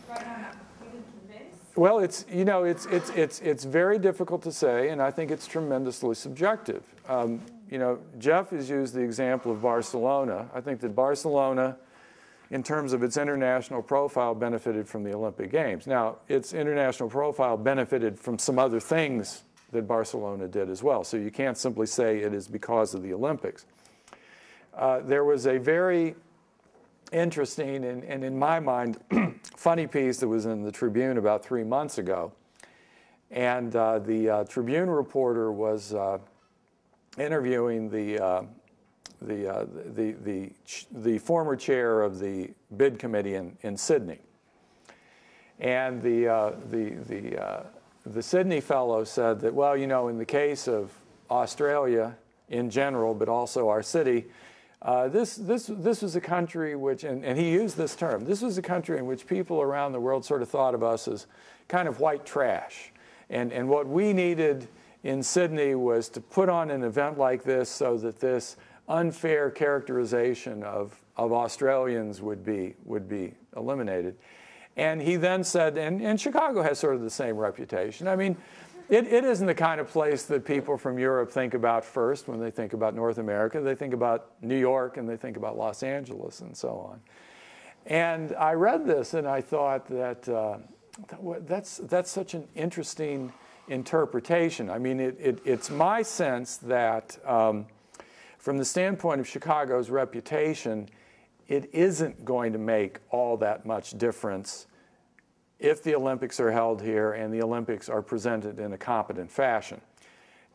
Right now, are you convinced? Well, it's very difficult to say, and I think it's tremendously subjective. Jeff has used the example of Barcelona. I think that Barcelona, in terms of its international profile, benefited from the Olympic Games. Now, its international profile benefited from some other things that Barcelona did as well. So you can't simply say it is because of the Olympics. There was a very interesting and in my mind, funny piece that was in the Tribune about 3 months ago. And the Tribune reporter was interviewing the former chair of the bid committee in Sydney. And the Sydney fellow said that, well, in the case of Australia in general, but also our city, this was a country which, and he used this term, this was a country in which people around the world sort of thought of us as kind of white trash. And what we needed in Sydney was to put on an event like this so that this unfair characterization of Australians would be eliminated. And he then said, and Chicago has sort of the same reputation. I mean, it isn't the kind of place that people from Europe think about first when they think about North America. They think about New York and they think about Los Angeles and so on. And I read this and I thought that that's such an interesting interpretation. I mean, it's my sense that from the standpoint of Chicago's reputation, it isn't going to make all that much difference if the Olympics are held here and the Olympics are presented in a competent fashion.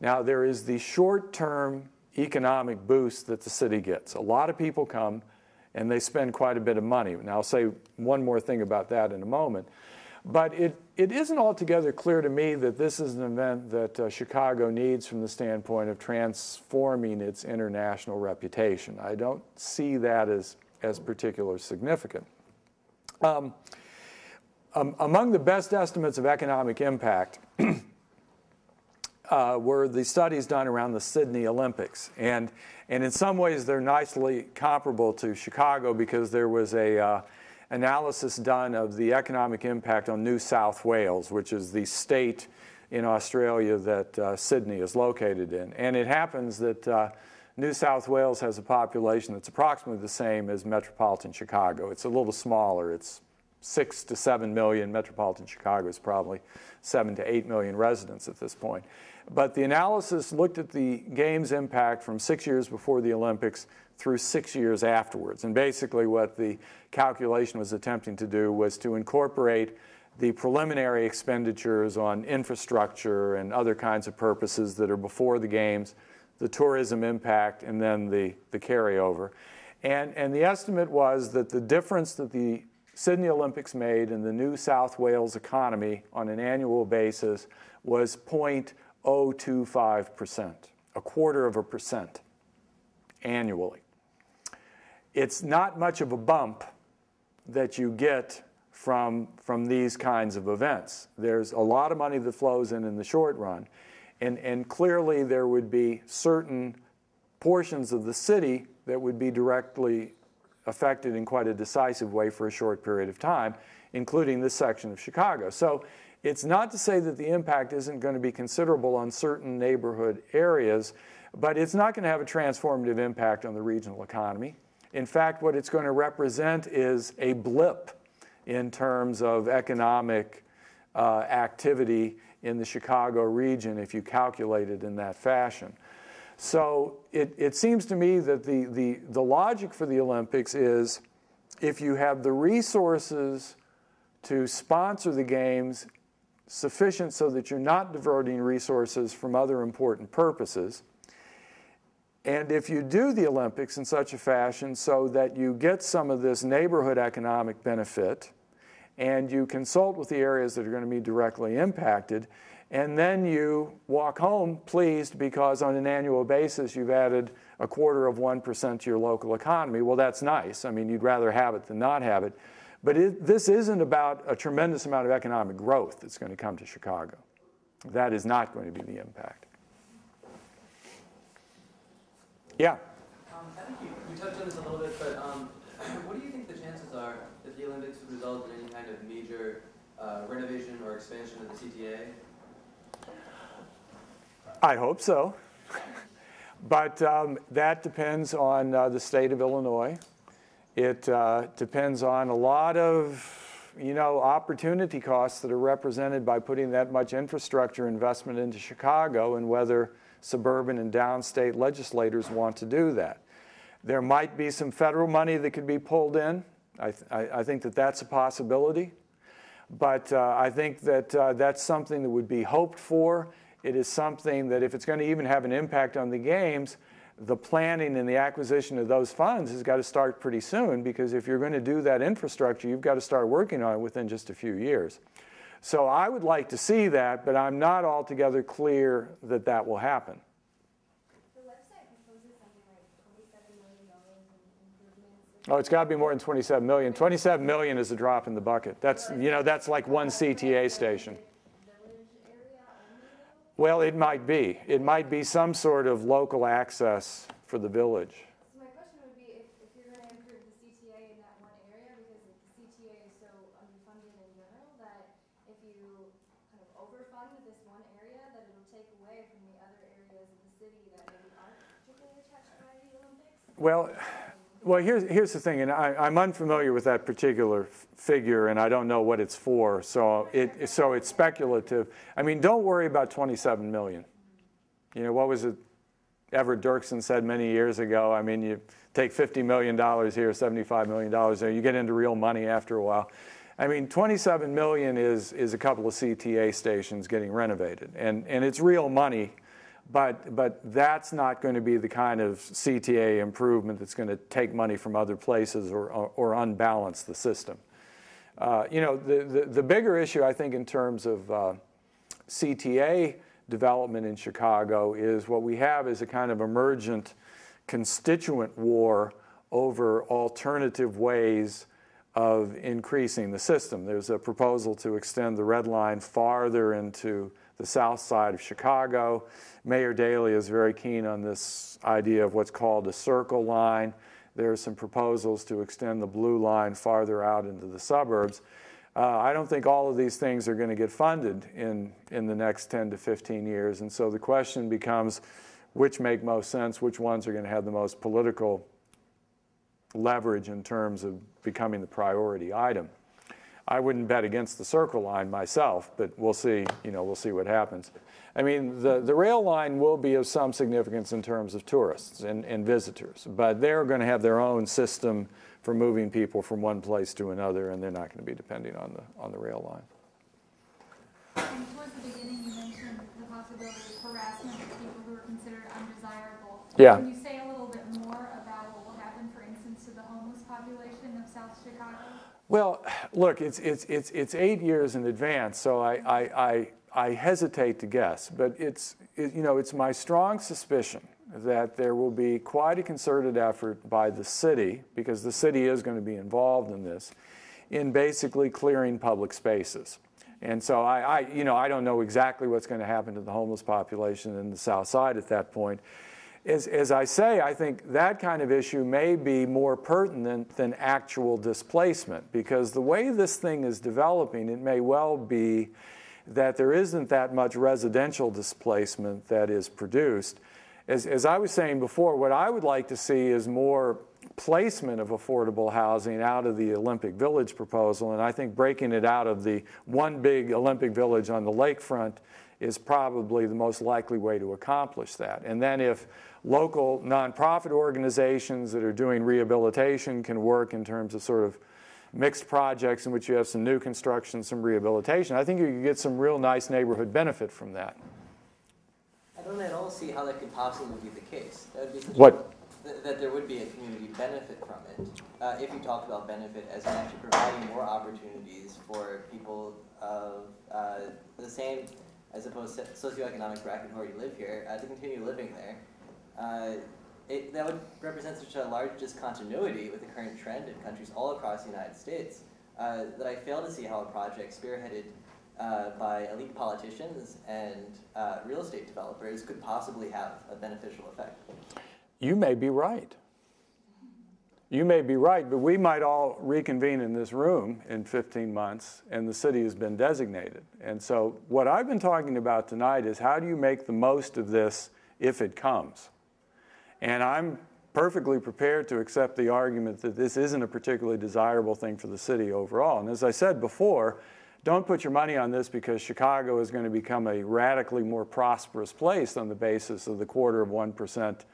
Now, there is the short-term economic boost that the city gets. A lot of people come and they spend quite a bit of money. And I'll say one more thing about that in a moment. But it isn't altogether clear to me that this is an event that Chicago needs from the standpoint of transforming its international reputation. I don't see that as particularly significant. Among the best estimates of economic impact were the studies done around the Sydney Olympics. And in some ways, they're nicely comparable to Chicago because there was a analysis done of the economic impact on New South Wales, which is the state in Australia that Sydney is located in. And it happens that New South Wales has a population that's approximately the same as metropolitan Chicago. It's a little smaller. It's 6 to 7 million. Metropolitan Chicago is probably 7 to 8 million residents at this point. But the analysis looked at the game's impact from 6 years before the Olympics through 6 years afterwards. And basically what the calculation was attempting to do was to incorporate the preliminary expenditures on infrastructure and other kinds of purposes that are before the games, the tourism impact, and then the carryover. And the estimate was that the difference that the Sydney Olympics made in the New South Wales economy on an annual basis was 0.025%, a quarter of a percent annually. It's not much of a bump that you get from these kinds of events. There's a lot of money that flows in the short run. And clearly there would be certain portions of the city that would be directly affected in quite a decisive way for a short period of time, including this section of Chicago. So it's not to say that the impact isn't going to be considerable on certain neighborhood areas, but it's not going to have a transformative impact on the regional economy. In fact, what it's going to represent is a blip in terms of economic activity in the Chicago region if you calculate it in that fashion. So it seems to me that the logic for the Olympics is if you have the resources to sponsor the games sufficient so that you're not diverting resources from other important purposes, and if you do the Olympics in such a fashion so that you get some of this neighborhood economic benefit and you consult with the areas that are going to be directly impacted, and then you walk home pleased because on an annual basis you've added 0.25% to your local economy. Well, that's nice. I mean, you'd rather have it than not have it. But this isn't about a tremendous amount of economic growth that's going to come to Chicago. That is not going to be the impact. Yeah? I think you touched on this a little bit, but what do you think the chances are that the Olympics would result in any kind of major renovation or expansion of the CTA? I hope so. But that depends on the state of Illinois. It depends on a lot of, opportunity costs that are represented by putting that much infrastructure investment into Chicago and whether suburban and downstate legislators want to do that. There might be some federal money that could be pulled in. I think that that's a possibility. But I think that that's something that would be hoped for. It is something that if it's going to even have an impact on the games, the planning and the acquisition of those funds has got to start pretty soon, because if you're going to do that infrastructure, you've got to start working on it within just a few years. So I would like to see that, but I'm not altogether clear that that will happen. The website proposes something like $27 million in improvements. Oh, it's got to be more than 27 million. 27 million is a drop in the bucket. That's, that's like one CTA station. Well, it might be. It might be some sort of local access for the village. So my question would be if you're going to improve the CTA in that one area, because the CTA is so underfunded in general, that if you kind of overfund this one area, that it'll take away from the other areas of the city that maybe aren't particularly touched by the Olympics? Well, here's the thing, and I'm unfamiliar with that particular figure, and I don't know what it's for, so it's speculative. I mean, don't worry about 27 million. You know, what was it Everett Dirksen said many years ago? I mean, you take $50 million here, $75 million there, you get into real money after a while. I mean, 27 million is a couple of CTA stations getting renovated, and it's real money. But that's not going to be the kind of CTA improvement that's going to take money from other places or unbalance the system. You know, the bigger issue, I think, in terms of CTA development in Chicago is what we have is a kind of emergent constituent war over alternative ways of increasing the system. There's a proposal to extend the Red Line farther into the south side of Chicago. Mayor Daley is very keen on this idea of what's called a circle line. There are some proposals to extend the blue line farther out into the suburbs. I don't think all of these things are going to get funded in the next 10 to 15 years, and so the question becomes which make most sense, which ones are going to have the most political leverage in terms of becoming the priority item. I wouldn't bet against the circle line myself, but we'll see, you know, we'll see what happens. I mean, the rail line will be of some significance in terms of tourists and visitors, but they're going to have their own system for moving people from one place to another, and they're not going to be depending on the rail line. And towards the beginning, you mentioned the possibility of harassment of people who are considered undesirable. Yeah. Can you say a little bit more about what will happen, for instance, to the homeless population of South Chicago? Well, look, it's 8 years in advance, so I hesitate to guess, but you know, it's my strong suspicion that there will be quite a concerted effort by the city, because the city is going to be involved in this, in basically clearing public spaces. And so you know, I don't know exactly what's going to happen to the homeless population in the South Side at that point. As I say, I think that kind of issue may be more pertinent than actual displacement, because the way this thing is developing, it may well be that there isn't that much residential displacement that is produced. As I was saying before, what I would like to see is more placement of affordable housing out of the Olympic Village proposal, and I think breaking it out of the one big Olympic Village on the lakefront is probably the most likely way to accomplish that. And then if local nonprofit organizations that are doing rehabilitation can work in terms of sort of mixed projects in which you have some new construction, some rehabilitation, I think you can get some real nice neighborhood benefit from that. I don't at all see how that could possibly be the case. That would be such What? That there would be a community benefit from it. If you talk about benefit as actually providing more opportunities for people of the same, I suppose, socioeconomic bracket who already live here, to continue living there. That would represent such a large discontinuity with the current trend in countries all across the United States that I fail to see how a project spearheaded by elite politicians and real estate developers could possibly have a beneficial effect. You may be right. You may be right, but we might all reconvene in this room in 15 months, and the city has been designated. And so what I've been talking about tonight is how do you make the most of this if it comes? And I'm perfectly prepared to accept the argument that this isn't a particularly desirable thing for the city overall. And as I said before, don't put your money on this because Chicago is going to become a radically more prosperous place on the basis of the 0.25%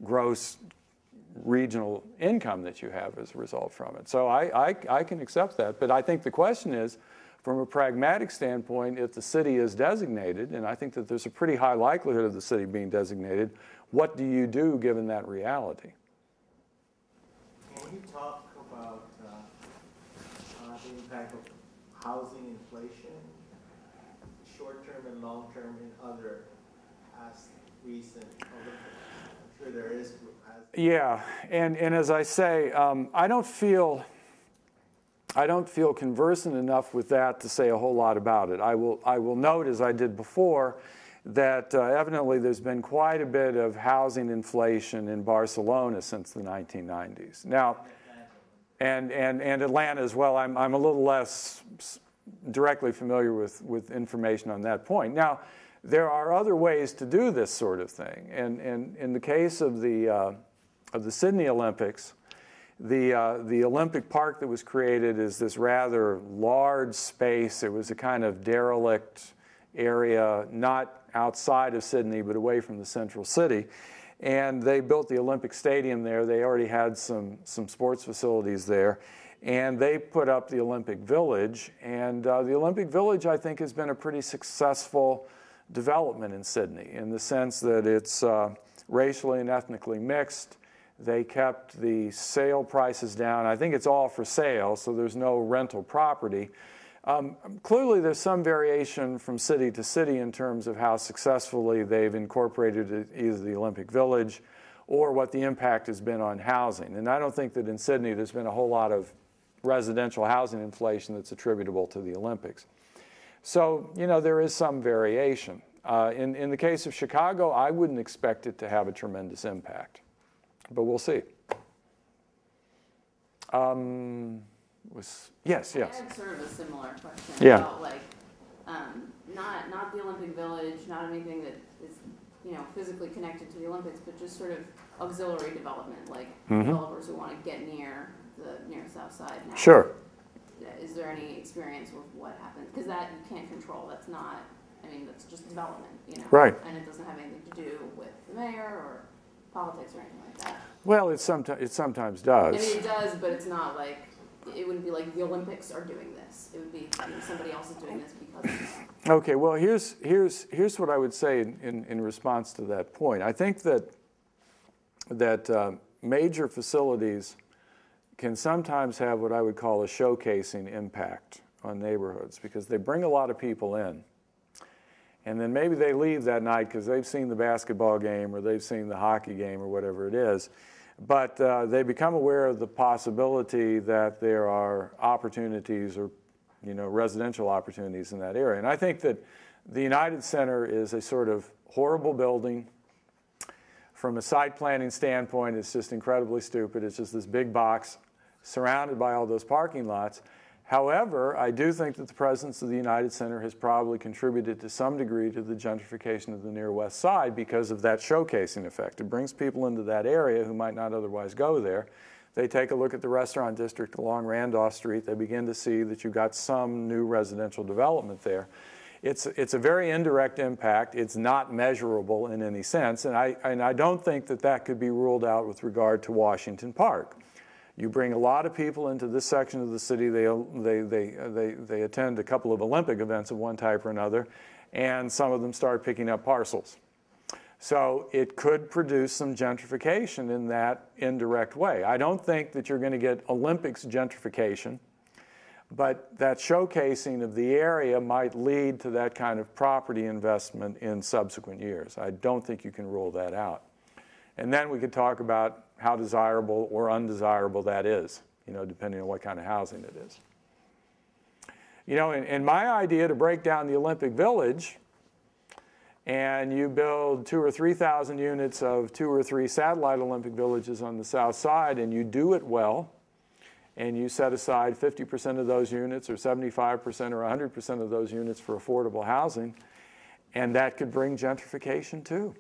gross regional income that you have as a result from it. So I can accept that. But I think the question is, from a pragmatic standpoint, if the city is designated, and I think that there's a pretty high likelihood of the city being designated, what do you do given that reality? Can you talk about the impact of housing inflation, short-term and long-term, in other past recent Olympics? I'm sure there is. Yeah, and as I say, I don't feel conversant enough with that to say a whole lot about it. I will note, as I did before, that evidently there's been quite a bit of housing inflation in Barcelona since the 1990s. Now, and Atlanta as well. I'm a little less directly familiar with information on that point. Now, there are other ways to do this sort of thing. And in the case of the Sydney Olympics, the Olympic Park that was created is this rather large space. It was a kind of derelict area, not outside of Sydney, but away from the central city. And they built the Olympic Stadium there. They already had some sports facilities there. And they put up the Olympic Village. And the Olympic Village, I think, has been a pretty successful development in Sydney in the sense that it's racially and ethnically mixed. They kept the sale prices down. I think it's all for sale, so there's no rental property. Clearly, there's some variation from city to city in terms of how successfully they've incorporated either the Olympic Village or what the impact has been on housing. And I don't think that in Sydney there's been a whole lot of residential housing inflation that's attributable to the Olympics. So, you know, there is some variation. In the case of Chicago, I wouldn't expect it to have a tremendous impact, but we'll see. Yes. I had sort of a similar question about like not the Olympic Village, not anything that is physically connected to the Olympics, but just sort of auxiliary development, like developers who want to get near the south side. Now, sure. Is there any experience with what happens? Because that you can't control. That's not. I mean, that's just development, Right. And it doesn't have anything to do with the mayor or politics or anything like that. Well, it sometimes does. I mean, it does, but it's not like. It wouldn't be like the Olympics are doing this. It would be somebody else is doing this because of that. Okay, well, here's what I would say in response to that point. I think that major facilities can sometimes have what I would call a showcasing impact on neighborhoods because they bring a lot of people in. And then maybe they leave that night because they've seen the basketball game or they've seen the hockey game or whatever it is. But they become aware of the possibility that there are opportunities or, residential opportunities in that area. And I think that the United Center is a sort of horrible building. From a site planning standpoint, it's just incredibly stupid. It's just this big box surrounded by all those parking lots. However, I do think that the presence of the United Center has probably contributed to some degree to the gentrification of the near west side because of that showcasing effect. It brings people into that area who might not otherwise go there. They take a look at the restaurant district along Randolph Street. They begin to see that you've got some new residential development there. It's a very indirect impact. It's not measurable in any sense, and I don't think that could be ruled out with regard to Washington Park. You bring a lot of people into this section of the city. They attend a couple of Olympic events of one type or another, and some of them start picking up parcels. So it could produce some gentrification in that indirect way. I don't think that you're going to get Olympics gentrification, but that showcasing of the area might lead to that kind of property investment in subsequent years. I don't think you can rule that out. And then we could talk about how desirable or undesirable that is, depending on what kind of housing it is. In my idea to break down the Olympic Village, and you build 2,000 or 3,000 units of 2 or 3 satellite Olympic villages on the south side, and you do it well, and you set aside 50% of those units or 75% or 100% of those units for affordable housing, and that could bring gentrification too.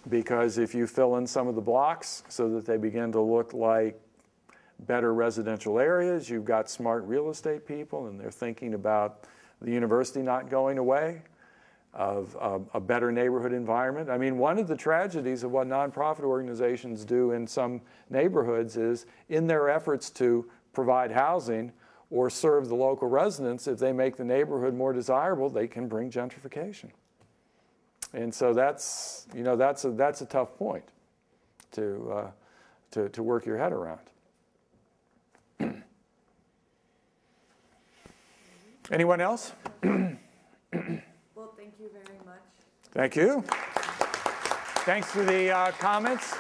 Because if you fill in some of the blocks so that they begin to look like better residential areas, you've got smart real estate people and they're thinking about the university not going away, of a better neighborhood environment. I mean, one of the tragedies of what nonprofit organizations do in some neighborhoods is in their efforts to provide housing or serve the local residents, if they make the neighborhood more desirable, they can bring gentrification. And so that's a tough point to work your head around. Anyone else? Well, thank you very much. Thank you. Thanks for the comments.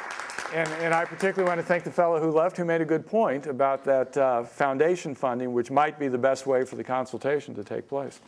And I particularly want to thank the fellow who left who made a good point about that foundation funding, which might be the best way for the consultation to take place.